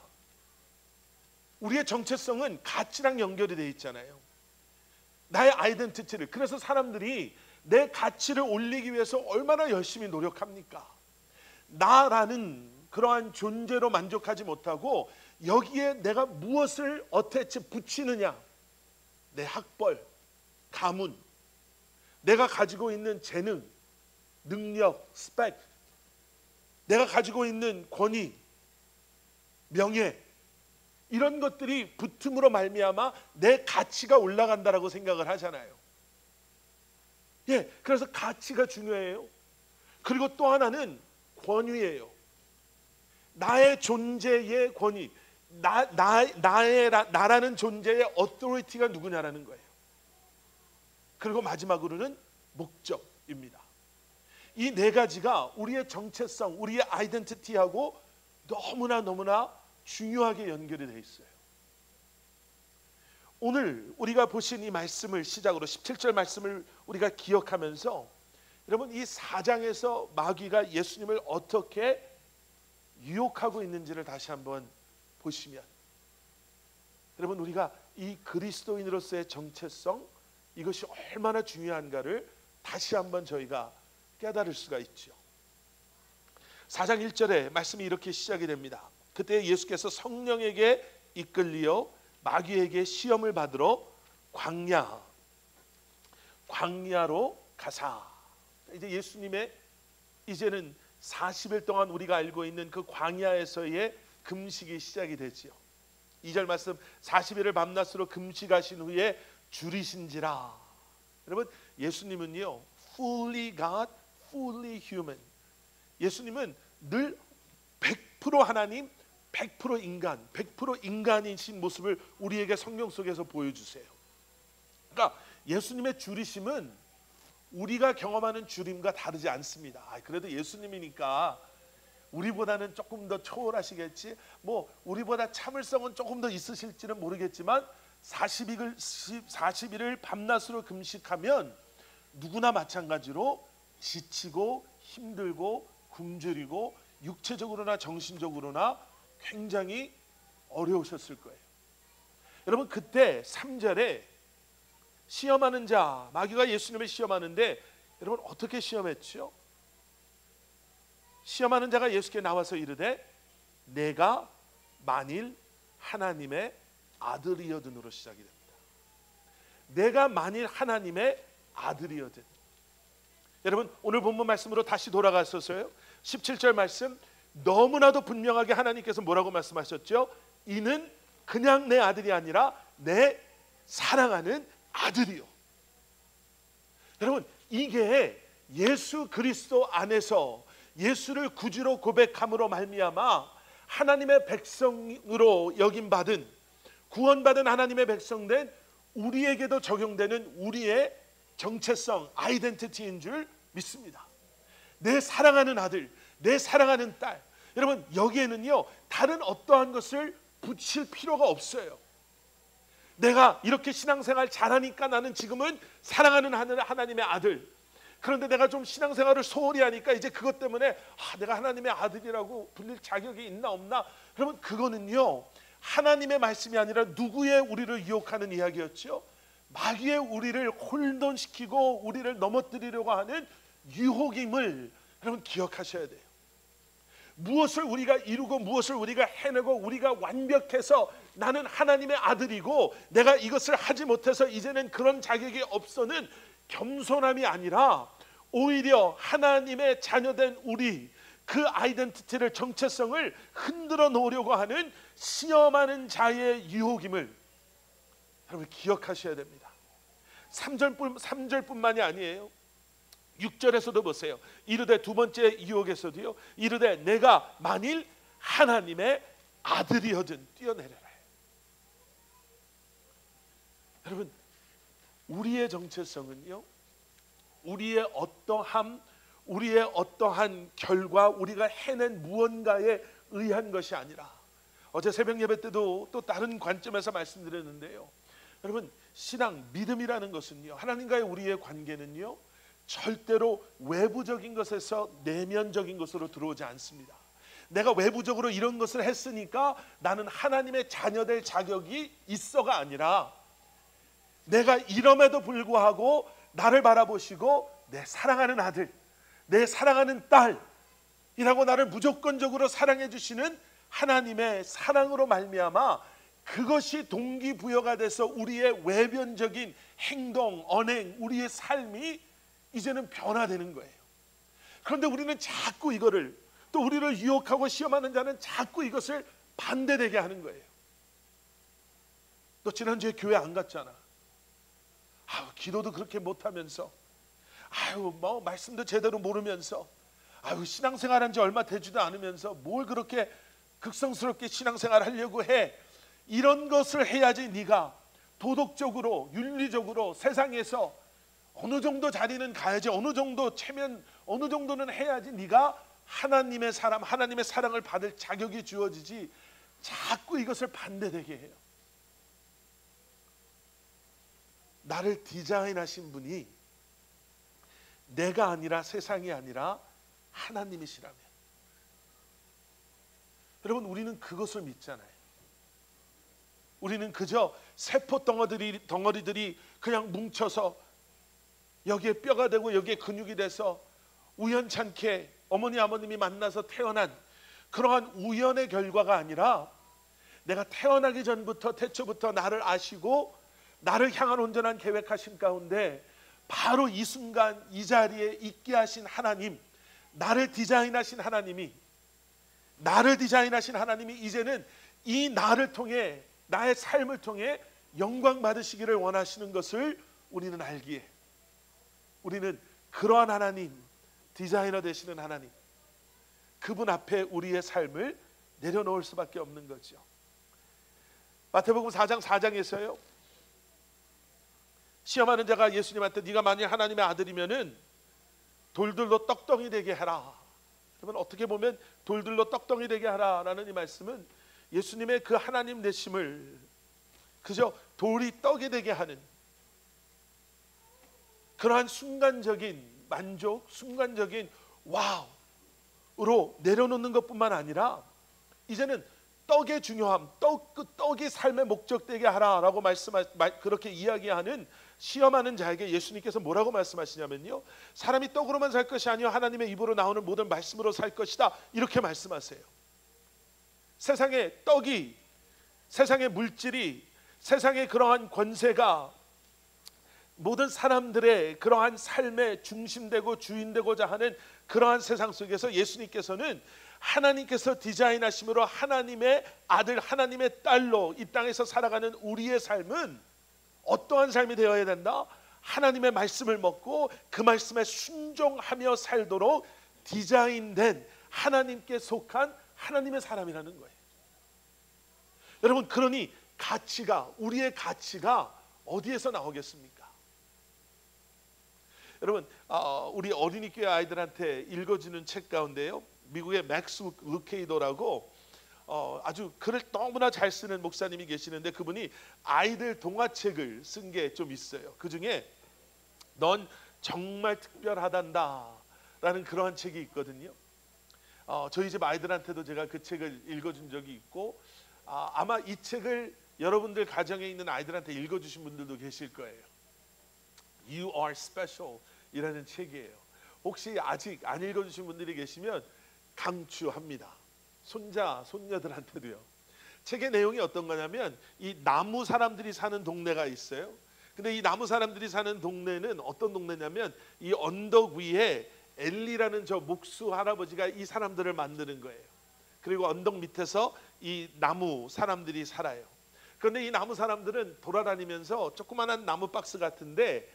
우리의 정체성은 가치랑 연결이 되어 있잖아요. 나의 아이덴티티를, 그래서 사람들이 내 가치를 올리기 위해서 얼마나 열심히 노력합니까? 나라는 그러한 존재로 만족하지 못하고 여기에 내가 무엇을 어태치 붙이느냐, 내 학벌, 가문, 내가 가지고 있는 재능, 능력, 스펙, 내가 가지고 있는 권위, 명예, 이런 것들이 붙음으로 말미암아 내 가치가 올라간다라고 생각을 하잖아요. 예, 그래서 가치가 중요해요. 그리고 또 하나는 권위예요. 나의 존재의 권위, 나라는 존재의 어토리티가 누구냐라는 거예요. 그리고 마지막으로는 목적입니다. 이 네 가지가 우리의 정체성, 우리의 아이덴티티하고 너무나 중요하게 연결이 되어 있어요. 오늘 우리가 보신 이 말씀을 시작으로 17절 말씀을 우리가 기억하면서 여러분 이 4장에서 마귀가 예수님을 어떻게 유혹하고 있는지를 다시 한번 보시면, 여러분 우리가 이 그리스도인으로서의 정체성, 이것이 얼마나 중요한가를 다시 한번 저희가 깨달을 수가 있죠. 4장 1절에 말씀이 이렇게 시작이 됩니다. 그때 예수께서 성령에게 이끌리어 마귀에게 시험을 받으러 광야로 가사. 이제 예수님의 이제는 40일 동안 우리가 알고 있는 그 광야에서의 금식이 시작이 되지요. 2절 말씀, 40일을 밤낮으로 금식하신 후에 줄이신지라. 여러분 예수님은요 fully God, fully human. 예수님은 늘 100% 하나님, 100% 인간, 100% 인간이신 모습을 우리에게 성경 속에서 보여주세요. 그러니까 예수님의 줄이심은 우리가 경험하는 줄임과 다르지 않습니다. 그래도 예수님이니까 우리보다는 조금 더 초월하시겠지, 뭐 우리보다 참을성은 조금 더 있으실지는 모르겠지만 40일을 밤낮으로 금식하면 누구나 마찬가지로 지치고 힘들고 굶주리고 육체적으로나 정신적으로나 굉장히 어려우셨을 거예요. 여러분 그때 3절에 시험하는 자, 마귀가 예수님을 시험하는데 여러분 어떻게 시험했죠? 시험하는 자가 예수께 나와서 이르되 내가 만일 하나님의 아들이여든으로 시작이 됩니다. 내가 만일 하나님의 아들이여든. 여러분 오늘 본문 말씀으로 다시 돌아가서서요 17절 말씀, 너무나도 분명하게 하나님께서 뭐라고 말씀하셨죠? 이는 그냥 내 아들이 아니라 내 사랑하는 아들이요. 여러분 이게 예수 그리스도 안에서 예수를 구주로 고백함으로 말미암아 하나님의 백성으로 여김받은, 구원받은 하나님의 백성된 우리에게도 적용되는 우리의 정체성, 아이덴티티인 줄 믿습니다. 내 사랑하는 아들, 내 사랑하는 딸. 여러분 여기에는요 다른 어떠한 것을 붙일 필요가 없어요. 내가 이렇게 신앙생활 잘하니까 나는 지금은 사랑하는 하나님의 아들. 그런데 내가 좀 신앙생활을 소홀히 하니까 이제 그것 때문에 내가 하나님의 아들이라고 불릴 자격이 있나 없나. 여러분 그거는요 하나님의 말씀이 아니라 누구의 우리를 유혹하는 이야기였죠? 마귀의 우리를 혼돈시키고 우리를 넘어뜨리려고 하는 유혹임을 여러분 기억하셔야 돼요. 무엇을 우리가 이루고 무엇을 우리가 해내고 우리가 완벽해서 나는 하나님의 아들이고 내가 이것을 하지 못해서 이제는 그런 자격이 없어는 겸손함이 아니라 오히려 하나님의 자녀된 우리 그 아이덴티티를, 정체성을 흔들어 놓으려고 하는 시험하는 자의 유혹임을 여러분 기억하셔야 됩니다. 3절뿐만이 아니에요. 6절에서도 보세요. 이르되, 두 번째 유혹에서도요, 이르되 내가 만일 하나님의 아들이거든 뛰어내려라. 여러분 우리의 정체성은요 우리의 어떠한 결과, 우리가 해낸 무언가에 의한 것이 아니라, 어제 새벽 예배 때도 또 다른 관점에서 말씀드렸는데요, 여러분 신앙, 믿음이라는 것은요, 하나님과의 우리의 관계는요 절대로 외부적인 것에서 내면적인 것으로 들어오지 않습니다. 내가 외부적으로 이런 것을 했으니까 나는 하나님의 자녀 될 자격이 있어가 아니라, 내가 이럼에도 불구하고 나를 바라보시고 내 사랑하는 아들, 내 사랑하는 딸이라고 나를 무조건적으로 사랑해 주시는 하나님의 사랑으로 말미암아 그것이 동기부여가 돼서 우리의 외변적인 행동, 언행, 우리의 삶이 이제는 변화되는 거예요. 그런데 우리는 자꾸 이거를, 또 우리를 유혹하고 시험하는 자는 자꾸 이것을 반대되게 하는 거예요. 너 지난주에 교회 안 갔잖아. 기도도 그렇게 못하면서, 뭐 말씀도 제대로 모르면서, 신앙생활한 지 얼마 되지도 않으면서 뭘 그렇게 극성스럽게 신앙생활 하려고 해. 이런 것을 해야지 네가 도덕적으로, 윤리적으로 세상에서 어느 정도 자리는 가야지, 어느 정도 체면, 어느 정도는 해야지 네가 하나님의 사람, 하나님의 사랑을 받을 자격이 주어지지 자꾸 이것을 반대되게 해요. 나를 디자인하신 분이 내가 아니라 세상이 아니라 하나님이시라면, 여러분 우리는 그것을 믿잖아요. 우리는 그저 세포 덩어리들이 그냥 뭉쳐서 여기에 뼈가 되고 여기에 근육이 돼서 우연찮게 어머니 아버님이 만나서 태어난 그러한 우연의 결과가 아니라 내가 태어나기 전부터 태초부터 나를 아시고 나를 향한 온전한 계획하신 가운데 바로 이 순간 이 자리에 있게 하신 하나님, 나를 디자인하신 하나님이 이제는 이 나를 통해, 나의 삶을 통해 영광 받으시기를 원하시는 것을 우리는 알기에, 우리는 그러한 하나님, 디자이너 되시는 하나님, 그분 앞에 우리의 삶을 내려놓을 수밖에 없는 거죠. 마태복음 4장 4장에서요, 시험하는 자가 예수님한테 네가 만약 하나님의 아들이면은 돌들로 떡덩이 되게 하라. 여러분 어떻게 보면 돌들로 떡덩이 되게 하라라는 이 말씀은 예수님의 그 하나님 되심을 그저 돌이 떡이 되게 하는 그러한 순간적인 만족, 순간적인 와우로 내려놓는 것뿐만 아니라 이제는 떡의 중요함, 떡이 삶의 목적 되게 하라라고 그렇게 이야기하는 시험하는 자에게 예수님께서 뭐라고 말씀하시냐면요, 사람이 떡으로만 살 것이 아니요 하나님의 입으로 나오는 모든 말씀으로 살 것이다, 이렇게 말씀하세요. 세상의 떡이, 세상의 물질이, 세상의 그러한 권세가 모든 사람들의 그러한 삶의 중심되고 주인되고자 하는 그러한 세상 속에서 예수님께서는 하나님께서 디자인하심으로 하나님의 아들, 하나님의 딸로 이 땅에서 살아가는 우리의 삶은 어떠한 삶이 되어야 된다? 하나님의 말씀을 먹고 그 말씀에 순종하며 살도록 디자인된 하나님께 속한 하나님의 사람이라는 거예요. 여러분, 그러니 가치가, 우리의 가치가 어디에서 나오겠습니까? 여러분, 우리 어린이 교회 아이들한테 읽어주는 책 가운데요, 미국의 맥스 루케이도라고 아주 글을 너무나 잘 쓰는 목사님이 계시는데 그분이 아이들 동화책을 쓴 게 좀 있어요. 그 중에 넌 정말 특별하단다 라는 그러한 책이 있거든요. 저희 집 아이들한테도 제가 그 책을 읽어준 적이 있고, 아마 이 책을 여러분들 가정에 있는 아이들한테 읽어주신 분들도 계실 거예요. You are special 이라는 책이에요. 혹시 아직 안 읽어주신 분들이 계시면 강추합니다. 손자, 손녀들한테도요. 책의 내용이 어떤 거냐면 이 나무 사람들이 사는 동네가 있어요. 근데 이 나무 사람들이 사는 동네는 어떤 동네냐면 이 언덕 위에 엘리라는 저 목수 할아버지가 이 사람들을 만드는 거예요. 그리고 언덕 밑에서 이 나무 사람들이 살아요. 그런데 이 나무 사람들은 돌아다니면서 조그마한 나무 박스 같은데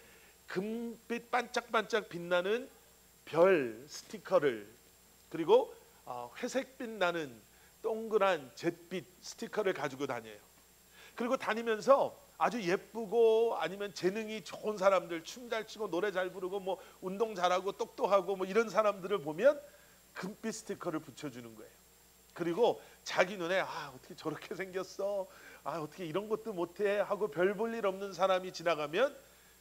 금빛 반짝반짝 빛나는 별 스티커를, 그리고 회색빛 나는 동그란 잿빛 스티커를 가지고 다녀요. 그리고 다니면서 아주 예쁘고 아니면 재능이 좋은 사람들, 춤 잘 추고 노래 잘 부르고 뭐 운동 잘하고 똑똑하고 뭐 이런 사람들을 보면 금빛 스티커를 붙여주는 거예요. 그리고 자기 눈에 어떻게 저렇게 생겼어, 어떻게 이런 것도 못해 하고 별 볼 일 없는 사람이 지나가면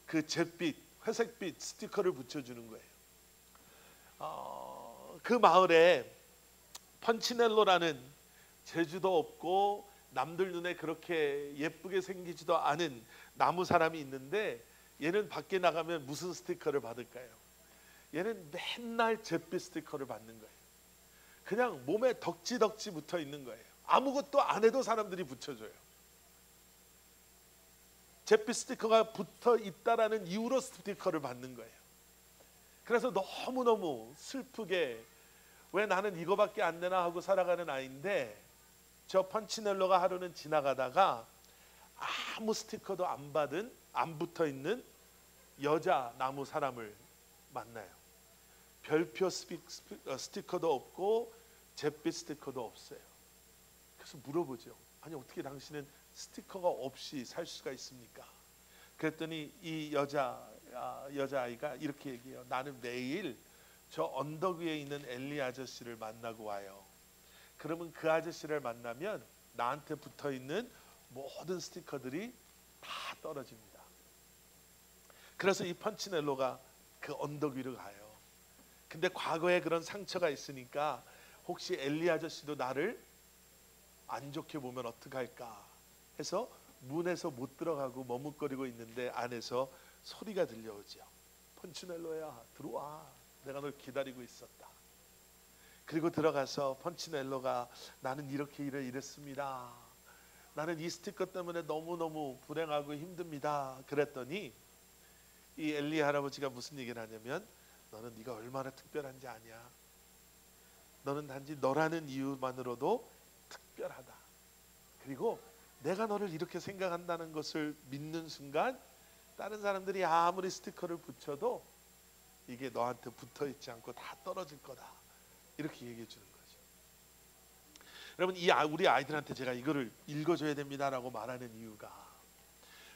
그 잿빛, 회색빛 스티커를 붙여주는 거예요. 그 마을에 펀치넬로라는 재주도 없고 남들 눈에 그렇게 예쁘게 생기지도 않은 나무 사람이 있는데, 얘는 밖에 나가면 무슨 스티커를 받을까요? 얘는 맨날 잿빛 스티커를 받는 거예요. 그냥 몸에 덕지덕지 붙어 있는 거예요. 아무것도 안 해도 사람들이 붙여줘요. 잿빛 스티커가 붙어 있다라는 이유로 스티커를 받는 거예요. 그래서 너무너무 슬프게 왜 나는 이거밖에 안 되나 하고 살아가는 아이인데, 저 펀치넬로가 하루는 지나가다가 아무 스티커도 안 붙어 있는 여자 나무 사람을 만나요. 별표 스티커도 없고 잿빛 스티커도 없어요. 그래서 물어보죠. 아니 어떻게 당신은 스티커가 없이 살 수가 있습니까? 그랬더니 이 여자 여자아이가 이렇게 얘기해요. 나는 매일 저 언덕 위에 있는 엘리 아저씨를 만나고 와요. 그러면 그 아저씨를 만나면 나한테 붙어있는 모든 스티커들이 다 떨어집니다. 그래서 이 펀치넬로가 그 언덕 위로 가요. 근데 과거에 그런 상처가 있으니까 혹시 엘리 아저씨도 나를 안 좋게 보면 어떡할까 해서 문에서 못 들어가고 머뭇거리고 있는데 안에서 소리가 들려오죠. 펀치넬로야, 들어와. 내가 널 기다리고 있었다. 그리고 들어가서 펀치넬로가 나는 이렇게 이랬습니다. 나는 이 스티커 때문에 너무너무 불행하고 힘듭니다. 그랬더니 이 엘리 할아버지가 무슨 얘기를 하냐면 너는 네가 얼마나 특별한지 아냐. 너는 단지 너라는 이유만으로도 특별하다. 그리고 내가 너를 이렇게 생각한다는 것을 믿는 순간 다른 사람들이 아무리 스티커를 붙여도 이게 너한테 붙어있지 않고 다 떨어질 거다. 이렇게 얘기해 주는 거죠. 여러분, 우리 아이들한테 제가 이거를 읽어줘야 됩니다라고 말하는 이유가,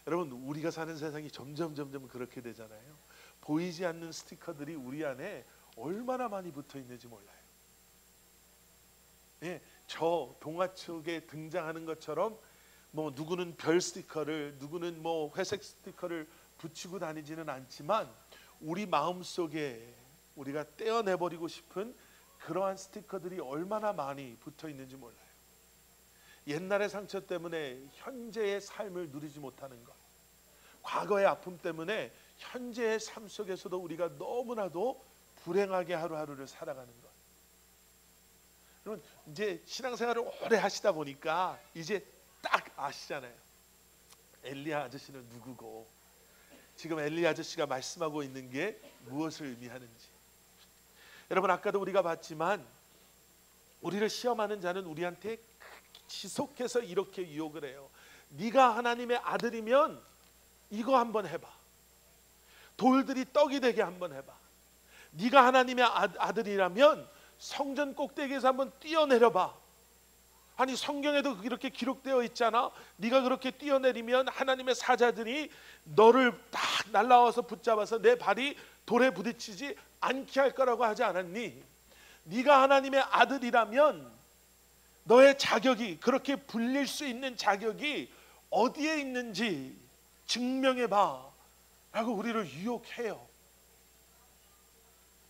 여러분 우리가 사는 세상이 점점 그렇게 되잖아요. 보이지 않는 스티커들이 우리 안에 얼마나 많이 붙어 있는지 몰라요. 예, 저 동화책에 등장하는 것처럼 뭐 누구는 별 스티커를, 누구는 뭐 회색 스티커를 붙이고 다니지는 않지만 우리 마음속에 우리가 떼어내버리고 싶은 그러한 스티커들이 얼마나 많이 붙어 있는지 몰라요. 옛날의 상처 때문에 현재의 삶을 누리지 못하는 것, 과거의 아픔 때문에 현재의 삶 속에서도 우리가 너무나도 불행하게 하루하루를 살아가는 것. 여러분, 이제 신앙생활을 오래 하시다 보니까 이제 딱 아시잖아요. 엘리 아저씨는 누구고 지금 엘리 아저씨가 말씀하고 있는 게 무엇을 의미하는지. 여러분, 아까도 우리가 봤지만 우리를 시험하는 자는 우리한테 지속해서 이렇게 유혹을 해요. 네가 하나님의 아들이면 이거 한번 해봐. 돌들이 떡이 되게 한번 해봐. 네가 하나님의 아들이라면 성전 꼭대기에서 한번 뛰어내려봐. 아니, 성경에도 이렇게 기록되어 있잖아. 네가 그렇게 뛰어내리면 하나님의 사자들이 너를 딱 날라와서 붙잡아서 내 발이 돌에 부딪히지 않게 할 거라고 하지 않았니? 네가 하나님의 아들이라면 너의 자격이, 그렇게 불릴 수 있는 자격이 어디에 있는지 증명해봐 라고 우리를 유혹해요.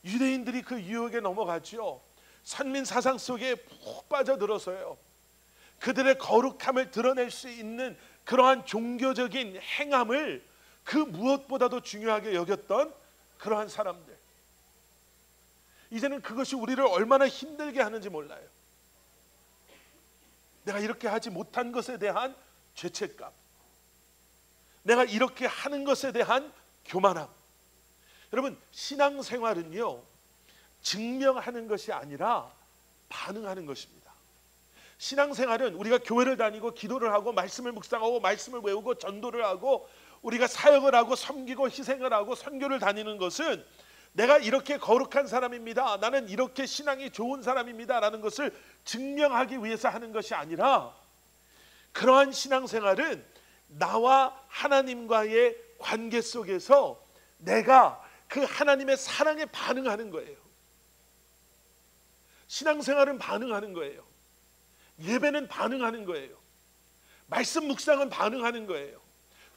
유대인들이 그 유혹에 넘어갔죠. 선민 사상 속에 푹 빠져들어서요, 그들의 거룩함을 드러낼 수 있는 그러한 종교적인 행함을 그 무엇보다도 중요하게 여겼던 그러한 사람들. 이제는 그것이 우리를 얼마나 힘들게 하는지 몰라요. 내가 이렇게 하지 못한 것에 대한 죄책감, 내가 이렇게 하는 것에 대한 교만함. 여러분, 신앙생활은요, 증명하는 것이 아니라 반응하는 것입니다. 신앙생활은 우리가 교회를 다니고 기도를 하고 말씀을 묵상하고 말씀을 외우고 전도를 하고 우리가 사역을 하고 섬기고 희생을 하고 선교를 다니는 것은 내가 이렇게 거룩한 사람입니다, 나는 이렇게 신앙이 좋은 사람입니다 라는 것을 증명하기 위해서 하는 것이 아니라, 그러한 신앙생활은 나와 하나님과의 관계 속에서 내가 그 하나님의 사랑에 반응하는 거예요. 신앙생활은 반응하는 거예요. 예배는 반응하는 거예요. 말씀 묵상은 반응하는 거예요.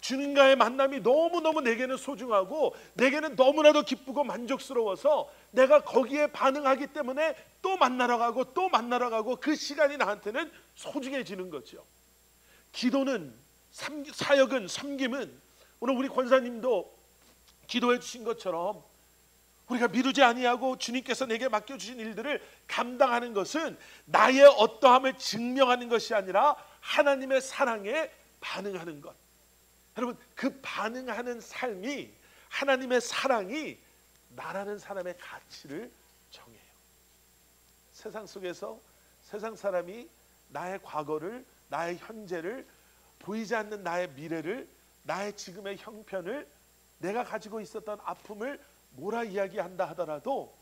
주님과의 만남이 너무너무 내게는 소중하고 내게는 너무나도 기쁘고 만족스러워서 내가 거기에 반응하기 때문에 또 만나러 가고 또 만나러 가고 그 시간이 나한테는 소중해지는 거죠. 기도는, 사역은, 섬김은, 오늘 우리 권사님도 기도해 주신 것처럼 우리가 미루지 아니하고 주님께서 내게 맡겨주신 일들을 감당하는 것은 나의 어떠함을 증명하는 것이 아니라 하나님의 사랑에 반응하는 것. 여러분, 그 반응하는 삶이, 하나님의 사랑이 나라는 사람의 가치를 정해요. 세상 속에서 세상 사람이 나의 과거를, 나의 현재를, 보이지 않는 나의 미래를, 나의 지금의 형편을, 내가 가지고 있었던 아픔을 뭐라 이야기한다 하더라도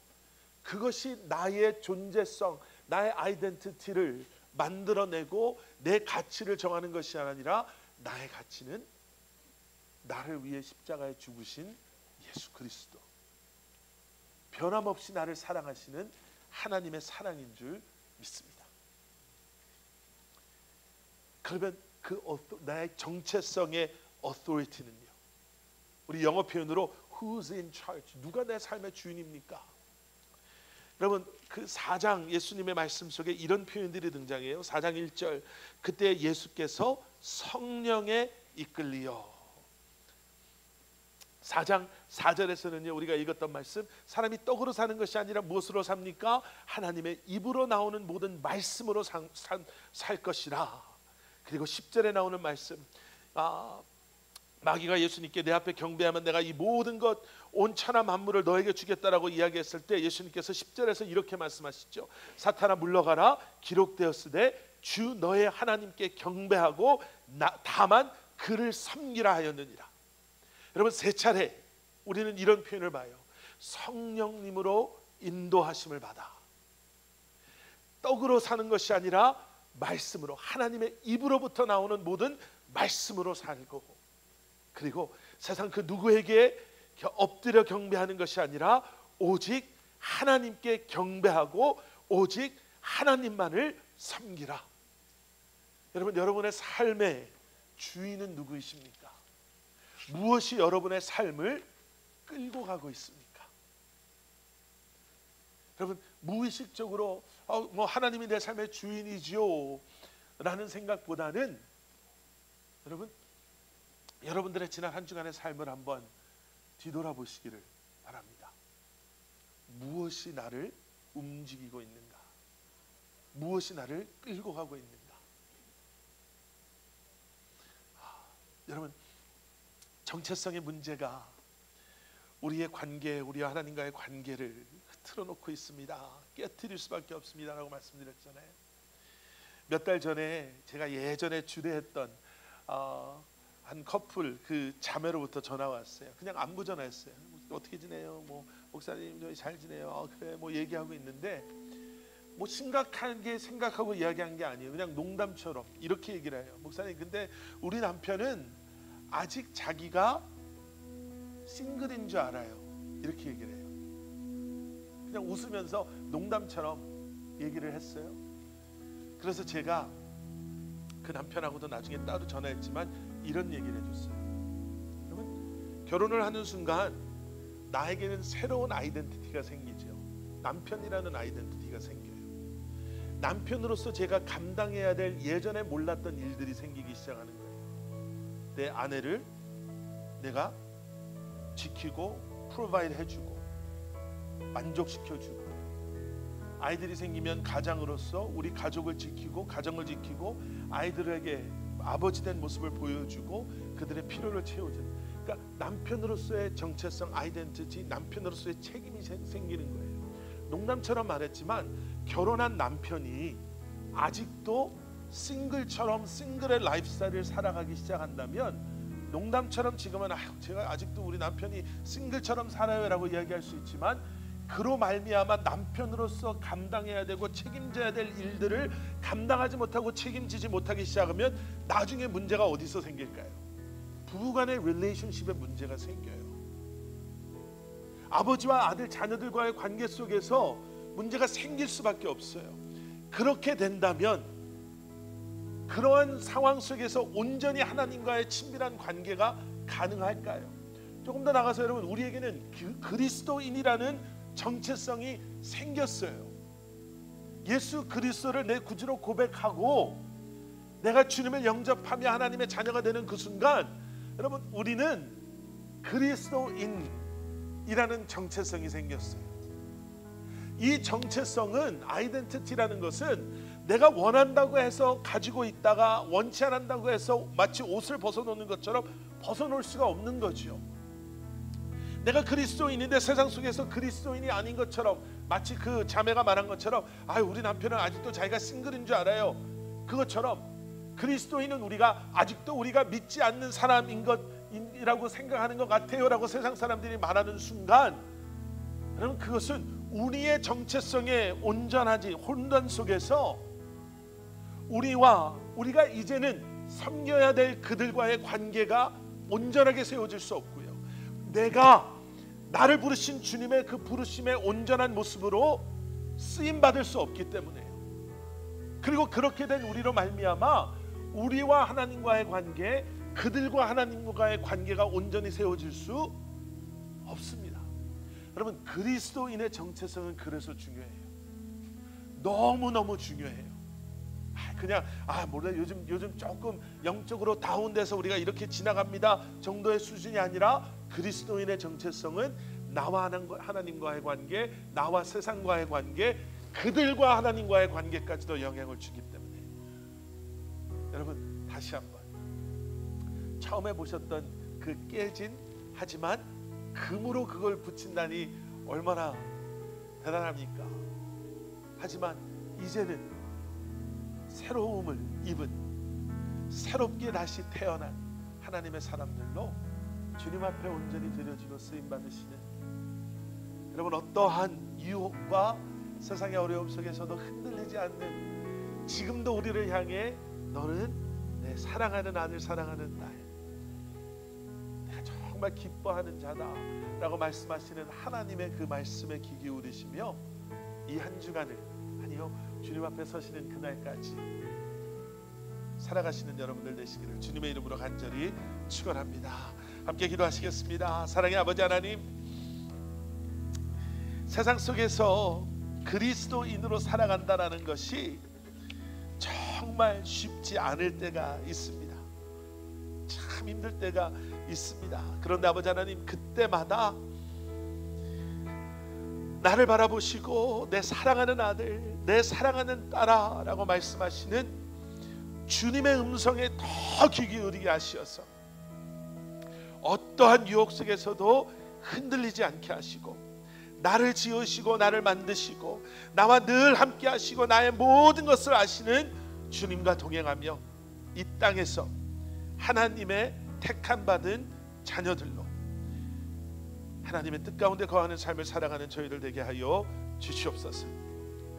그것이 나의 존재성, 나의 아이덴티티를 만들어내고 내 가치를 정하는 것이 아니라, 나의 가치는 나를 위해 십자가에 죽으신 예수 그리스도, 변함없이 나를 사랑하시는 하나님의 사랑인 줄 믿습니다. 그러면 그 나의 정체성의 authority는요, 우리 영어 표현으로 Who's in charge? 누가 내 삶의 주인입니까? 여러분, 그 4장 예수님의 말씀 속에 이런 표현들이 등장해요. 4장 1절, 그때 예수께서 성령에 이끌리어. 4장 4절에서는요, 우리가 읽었던 말씀, 사람이 떡으로 사는 것이 아니라 무엇으로 삽니까? 하나님의 입으로 나오는 모든 말씀으로 살 것이라. 그리고 10절에 나오는 말씀, 마귀가 예수님께 내 앞에 경배하면 내가 이 모든 것 온 천하 만물을 너에게 주겠다라고 이야기했을 때 예수님께서 10절에서 이렇게 말씀하시죠. 사탄아 물러가라, 기록되었으되 주 너의 하나님께 경배하고 다만 그를 섬기라 하였느니라. 여러분, 세 차례 우리는 이런 표현을 봐요. 성령님으로 인도하심을 받아. 떡으로 사는 것이 아니라 말씀으로, 하나님의 입으로부터 나오는 모든 말씀으로 살고, 그리고 세상 그 누구에게 엎드려 경배하는 것이 아니라 오직 하나님께 경배하고 오직 하나님만을 섬기라. 여러분, 여러분의 삶의 주인은 누구이십니까? 무엇이 여러분의 삶을 끌고 가고 있습니까? 여러분, 무의식적으로 뭐 하나님이 내 삶의 주인이지요 라는 생각보다는, 여러분, 여러분들의 지난 한 주간의 삶을 한번 뒤돌아보시기를 바랍니다. 무엇이 나를 움직이고 있는가? 무엇이 나를 끌고 가고 있는가? 여러분, 정체성의 문제가 우리의 관계, 우리와 하나님과의 관계를 틀어놓고 있습니다. 깨트릴 수밖에 없습니다 라고 말씀드렸잖아요. 몇 달 전에 제가 예전에 주례했던 한 커플 그 자매로부터 전화 왔어요. 그냥 안부 전화했어요. 어떻게 지내요? 뭐 목사님 저희 잘 지내요. 그래 뭐 얘기하고 있는데, 뭐 심각하게 생각하고 이야기한 게 아니에요. 그냥 농담처럼 이렇게 얘기를 해요. 목사님, 근데 우리 남편은 아직 자기가 싱글인 줄 알아요. 이렇게 얘기를 해요. 그냥 웃으면서 농담처럼 얘기를 했어요. 그래서 제가 그 남편하고도 나중에 따로 전화했지만 이런 얘기를 해줬어요. 여러분, 결혼을 하는 순간 나에게는 새로운 아이덴티티가 생기죠. 남편이라는 아이덴티티가 생겨요. 남편으로서 제가 감당해야 될 예전에 몰랐던 일들이 생기기 시작하는 거예요. 내 아내를 내가 지키고 프로바이드 해주고 만족시켜주고, 아이들이 생기면 가장으로서 우리 가족을 지키고 가정을 지키고 아이들에게 아버지 된 모습을 보여주고 그들의 필요를 채워주는, 그러니까 남편으로서의 정체성, 아이덴티티, 남편으로서의 책임이 생기는 거예요. 농담처럼 말했지만 결혼한 남편이 아직도 싱글처럼 싱글의 라이프스타일을 살아가기 시작한다면, 농담처럼 지금은 제가 아직도 우리 남편이 싱글처럼 살아요 라고 이야기할 수 있지만, 그로 말미암아 남편으로서 감당해야 되고 책임져야 될 일들을 감당하지 못하고 책임지지 못하기 시작하면 나중에 문제가 어디서 생길까요? 부부간의 릴레이션십에 문제가 생겨요. 아버지와 아들, 자녀들과의 관계 속에서 문제가 생길 수밖에 없어요. 그렇게 된다면 그러한 상황 속에서 온전히 하나님과의 친밀한 관계가 가능할까요? 조금 더 나가서 여러분, 우리에게는 그리스도인이라는 정체성이 생겼어요. 예수 그리스도를 내 구주로 고백하고 내가 주님을 영접하며 하나님의 자녀가 되는 그 순간, 여러분, 우리는 그리스도인이라는 정체성이 생겼어요. 이 정체성은, 아이덴티티라는 것은 내가 원한다고 해서 가지고 있다가 원치 않는다고 해서 마치 옷을 벗어놓는 것처럼 벗어놓을 수가 없는 거죠. 내가 그리스도인인데 세상 속에서 그리스도인이 아닌 것처럼, 마치 그 자매가 말한 것처럼 우리 남편은 아직도 자기가 싱글인 줄 알아요, 그것처럼 그리스도인은 아직도 우리가 믿지 않는 사람인 것이라고 생각하는 것 같아요 라고 세상 사람들이 말하는 순간, 여러분, 그것은 우리의 정체성의 온전하지 혼돈 속에서 우리가 이제는 섬겨야 될 그들과의 관계가 온전하게 세워질 수 없고요, 내가 나를 부르신 주님의 그 부르심의 온전한 모습으로 쓰임 받을 수 없기 때문에요. 그리고 그렇게 된 우리로 말미암아 우리와 하나님과의 관계, 그들과 하나님과의 관계가 온전히 세워질 수 없습니다. 여러분, 그리스도인의 정체성은 그래서 중요해요. 너무너무 중요해요. 그냥 몰라 요즘 조금 영적으로 다운돼서 우리가 이렇게 지나갑니다 정도의 수준이 아니라, 그리스도인의 정체성은 나와 하나님과의 관계, 나와 세상과의 관계, 그들과 하나님과의 관계까지도 영향을 주기 때문에, 여러분 다시 한번 처음에 보셨던 그 깨진, 하지만 금으로 그걸 붙인다니 얼마나 대단합니까? 하지만 이제는 새로움을 입은, 새롭게 다시 태어난 하나님의 사람들로 주님 앞에 온전히 드려지고 쓰임받으시는, 여러분 어떠한 유혹과 세상의 어려움 속에서도 흔들리지 않는, 지금도 우리를 향해 너는 내 사랑하는 아들, 사랑하는 딸, 내가 정말 기뻐하는 자다 라고 말씀하시는 하나님의 그 말씀에 귀 기울이시며 이 한 주간을, 아니요 주님 앞에 서시는 그날까지 살아가시는 여러분들 되시기를 주님의 이름으로 간절히 축원합니다. 함께 기도하시겠습니다. 사랑의 아버지 하나님, 세상 속에서 그리스도인으로 살아간다는 것이 정말 쉽지 않을 때가 있습니다. 참 힘들 때가 있습니다. 그런데 아버지 하나님, 그때마다 나를 바라보시고 내 사랑하는 아들, 내 사랑하는 딸아 라고 말씀하시는 주님의 음성에 더 귀 기울이게 하시어서 어떠한 유혹 속에서도 흔들리지 않게 하시고, 나를 지으시고 나를 만드시고 나와 늘 함께 하시고 나의 모든 것을 아시는 주님과 동행하며 이 땅에서 하나님의 택함 받은 자녀들로 하나님의 뜻 가운데 거하는 삶을 살아가는 저희들 되게 하여 주시옵소서.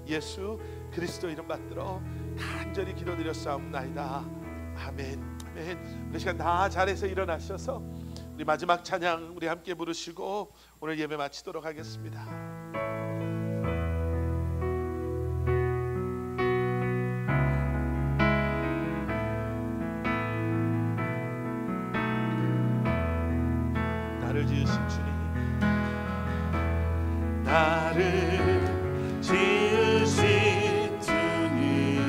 예수 그리스도 이름 받들어 간절히 기도드렸사옵나이다. 아멘. 아멘. 우리 시간 다 잘해서 일어나셔서 우리 마지막 찬양 우리 함께 부르시고 오늘 예배 마치도록 하겠습니다. 나를 지으신 주님, 나를 지으신 주님,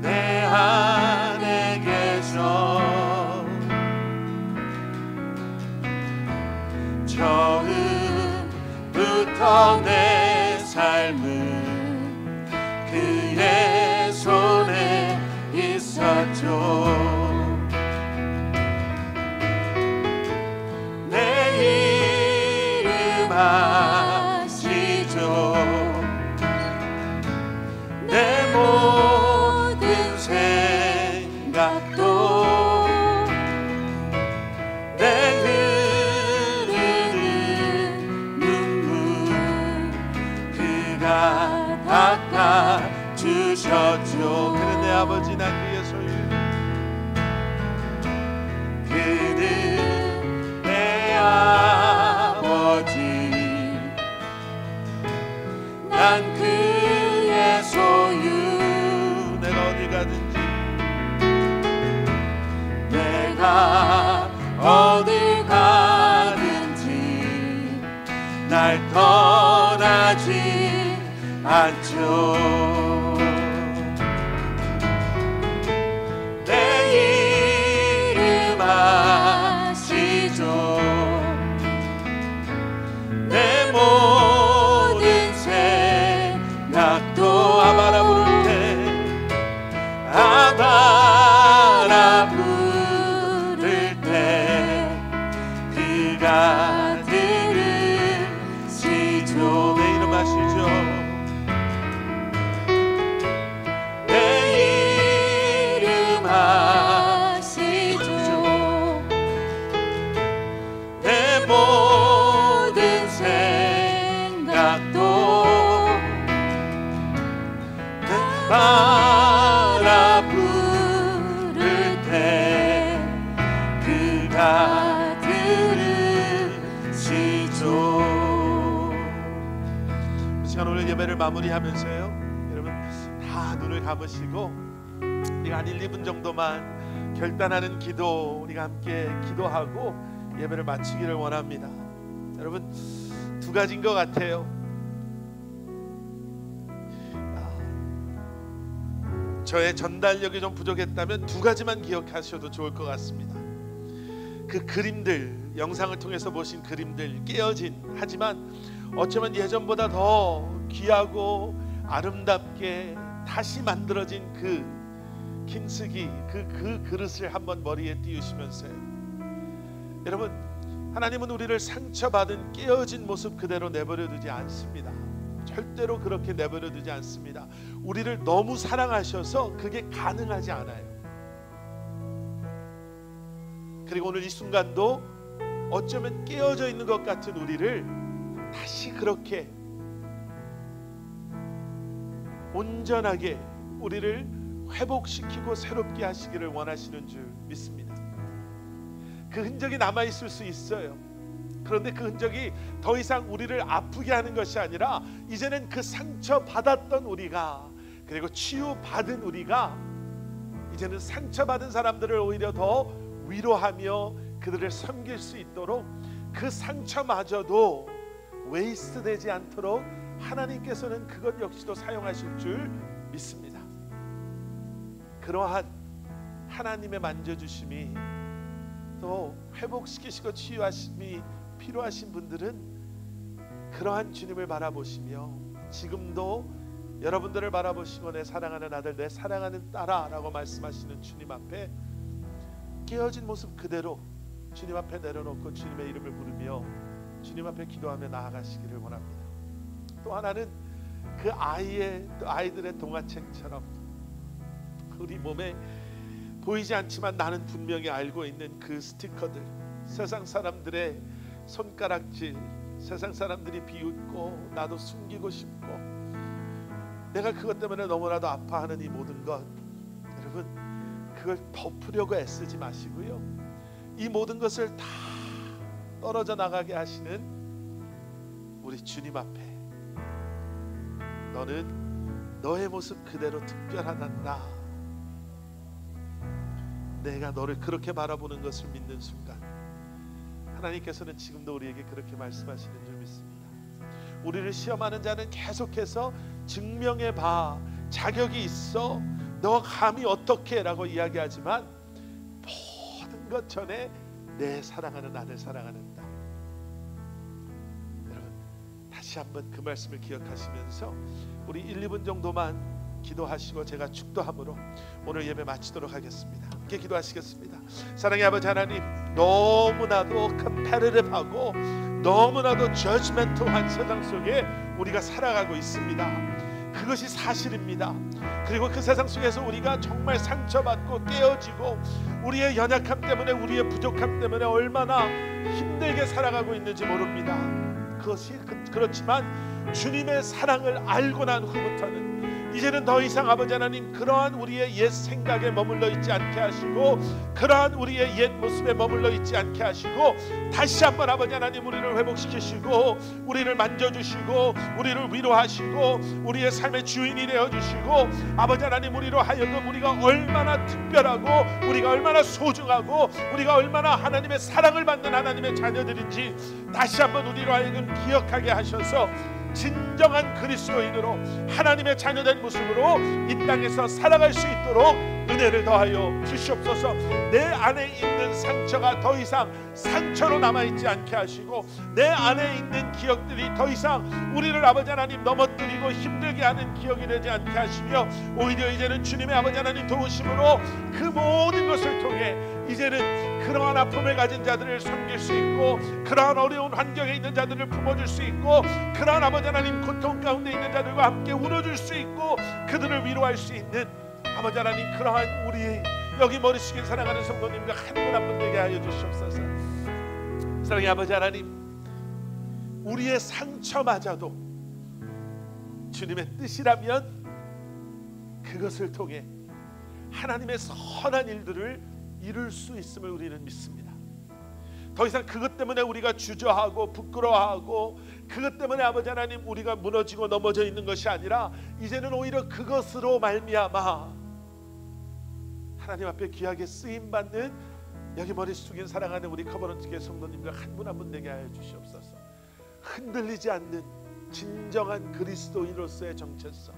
내 안에 계셔. 처음부터 내 삶은 그의 손에 있었죠. 아시죠. 내 모든 생각도 내 흐르는 눈물 그가 닦아주셨죠. 그는 내 아버지, 난 그의 소유. 그는 내 아버지, 난 그의 소유. 내가 어디 가든지, 내가 어디 가든지 날 떠나지 않죠. 내 이름 아시죠. 내 모든 생각도 아바라 부를 때, 아바라 부를 때 그가 들으시죠. 내 이름 아시죠. 내 이름 아시죠. 내 모든 생각도 바라 부를 때 그가 들으시죠. 예배를 마무리하면서요, 여러분 다 눈을 감으시고 우리가 한 1, 2분 정도만 결단하는 기도 우리가 함께 기도하고 예배를 마치기를 원합니다. 여러분 두 가지인 것 같아요. 저의 전달력이 좀 부족했다면 두 가지만 기억하셔도 좋을 것 같습니다. 그 그림들, 영상을 통해서 보신 그림들, 깨어진 하지만 어쩌면 예전보다 더 귀하고 아름답게 다시 만들어진 그 김숙이 그 그릇을 한번 머리에 띄우시면서요, 여러분 하나님은 우리를 상처받은 깨어진 모습 그대로 내버려 두지 않습니다. 절대로 그렇게 내버려 두지 않습니다. 우리를 너무 사랑하셔서 그게 가능하지 않아요. 그리고 오늘 이 순간도 어쩌면 깨어져 있는 것 같은 우리를 다시 그렇게 온전하게 우리를 회복시키고 새롭게 하시기를 원하시는 줄 믿습니다. 그 흔적이 남아있을 수 있어요. 그런데 그 흔적이 더 이상 우리를 아프게 하는 것이 아니라 이제는 그 상처받았던 우리가, 그리고 치유받은 우리가 이제는 상처받은 사람들을 오히려 더 위로하며 그들을 섬길 수 있도록, 그 상처마저도 웨이스트 되지 않도록 하나님께서는 그것 역시도 사용하실 줄 믿습니다. 그러한 하나님의 만져주심이 또 회복시키시고 치유하심이 필요하신 분들은 그러한 주님을 바라보시며 지금도 여러분들을 바라보시고 내 사랑하는 아들, 내 사랑하는 딸아 라고 말씀하시는 주님 앞에 깨어진 모습 그대로 주님 앞에 내려놓고 주님의 이름을 부르며 주님 앞에 기도하며 나아가시기를 원합니다. 또 하나는 그 아이들의 동화책처럼 우리 몸에 보이지 않지만 나는 분명히 알고 있는 그 스티커들, 세상 사람들의 손가락질, 세상 사람들이 비웃고 나도 숨기고 싶고 내가 그것 때문에 너무나도 아파하는 이 모든 것, 여러분 그걸 덮으려고 애쓰지 마시고요, 이 모든 것을 다 떨어져 나가게 하시는 우리 주님 앞에 너는 너의 모습 그대로 특별하단다, 내가 너를 그렇게 바라보는 것을 믿는 순간 하나님께서는 지금도 우리에게 그렇게 말씀하시는 줄 믿습니다. 우리를 시험하는 자는 계속해서 증명해봐, 자격이 있어, 너 감히 어떻게 라고 이야기하지만 모든 것 전에 내 사랑하는 아들 사랑하는 딸, 여러분 다시 한번 그 말씀을 기억하시면서 우리 1, 2분 정도만 기도하시고 제가 축도함으로 오늘 예배 마치도록 하겠습니다. 함께 기도하시겠습니다. 사랑의 아버지 하나님, 너무나도 컴패리티브하고 너무나도 저지먼트한 세상 속에 우리가 살아가고 있습니다. 그것이 사실입니다. 그리고 그 세상 속에서 우리가 정말 상처받고 깨어지고 우리의 연약함 때문에, 우리의 부족함 때문에 얼마나 힘들게 살아가고 있는지 모릅니다. 그것이 그렇지만 주님의 사랑을 알고 난 후부터는 이제는 더 이상 아버지 하나님 그러한 우리의 옛 생각에 머물러 있지 않게 하시고, 그러한 우리의 옛 모습에 머물러 있지 않게 하시고, 다시 한번 아버지 하나님 우리를 회복시키시고 우리를 만져주시고 우리를 위로하시고 우리의 삶의 주인이 되어주시고, 아버지 하나님 우리로 하여금 우리가 얼마나 특별하고 우리가 얼마나 소중하고 우리가 얼마나 하나님의 사랑을 받는 하나님의 자녀들인지 다시 한번 우리로 하여금 기억하게 하셔서 진정한 그리스도인으로 하나님의 자녀된 모습으로 이 땅에서 살아갈 수 있도록 은혜를 더하여 주시옵소서. 내 안에 있는 상처가 더 이상 상처로 남아있지 않게 하시고, 내 안에 있는 기억들이 더 이상 우리를 아버지 하나님 넘어뜨리고 힘들게 하는 기억이 되지 않게 하시며, 오히려 이제는 주님의 아버지 하나님 도우심으로 그 모든 것을 통해 이제는 그러한 아픔을 가진 자들을 섬길 수 있고, 그러한 어려운 환경에 있는 자들을 품어줄 수 있고, 그러한 아버지 하나님 고통 가운데 있는 자들과 함께 울어줄 수 있고 그들을 위로할 수 있는 아버지 하나님, 그러한 우리 여기 머리 숙인 사랑하는 성도님과 한 분 한 분 되게 하여 주시옵소서. 사랑의 아버지 하나님, 우리의 상처마저도 주님의 뜻이라면 그것을 통해 하나님의 선한 일들을 이룰 수 있음을 우리는 믿습니다. 더 이상 그것 때문에 우리가 주저하고 부끄러워하고 그것 때문에 아버지 하나님 우리가 무너지고 넘어져 있는 것이 아니라 이제는 오히려 그것으로 말미암아 하나님 앞에 귀하게 쓰임받는 여기 머리 숙인 사랑하는 우리 커버넌트교회 성도님들 한 분 한 분 되게 하여 주시옵소서. 흔들리지 않는 진정한 그리스도인으로서의 정체성,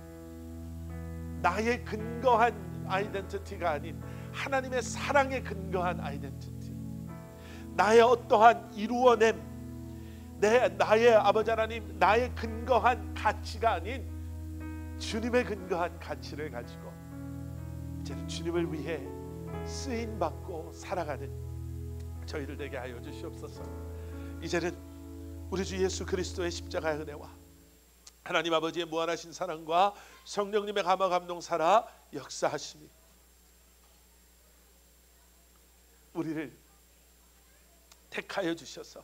나의 근거한 아이덴티티가 아닌 하나님의 사랑에 근거한 아이덴티티, 나의 어떠한 이루어냄, 나의 아버지 하나님 나의 근거한 가치가 아닌 주님의 근거한 가치를 가지고 이제는 주님을 위해 쓰임받고 살아가는 저희를 되게 하여 주시옵소서. 이제는 우리 주 예수 그리스도의 십자가의 은혜와 하나님 아버지의 무한하신 사랑과 성령님의 감화 감동 살아 역사하심이 우리를 택하여 주셔서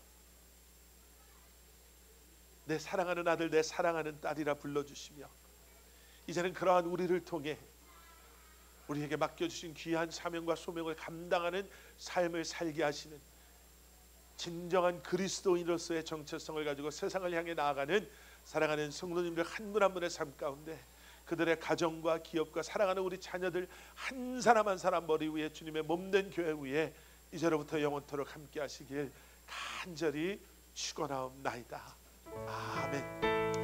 내 사랑하는 아들 내 사랑하는 딸이라 불러주시며 이제는 그러한 우리를 통해 우리에게 맡겨주신 귀한 사명과 소명을 감당하는 삶을 살게 하시는 진정한 그리스도인으로서의 정체성을 가지고 세상을 향해 나아가는 사랑하는 성도님들 한 분 한 분의 삶 가운데 그들의 가정과 기업과 사랑하는 우리 자녀들 한 사람 한 사람 머리 위에 주님의 몸된 교회 위에 이제로부터 영원토록 함께 하시길 간절히 축원하옵나이다. 아멘.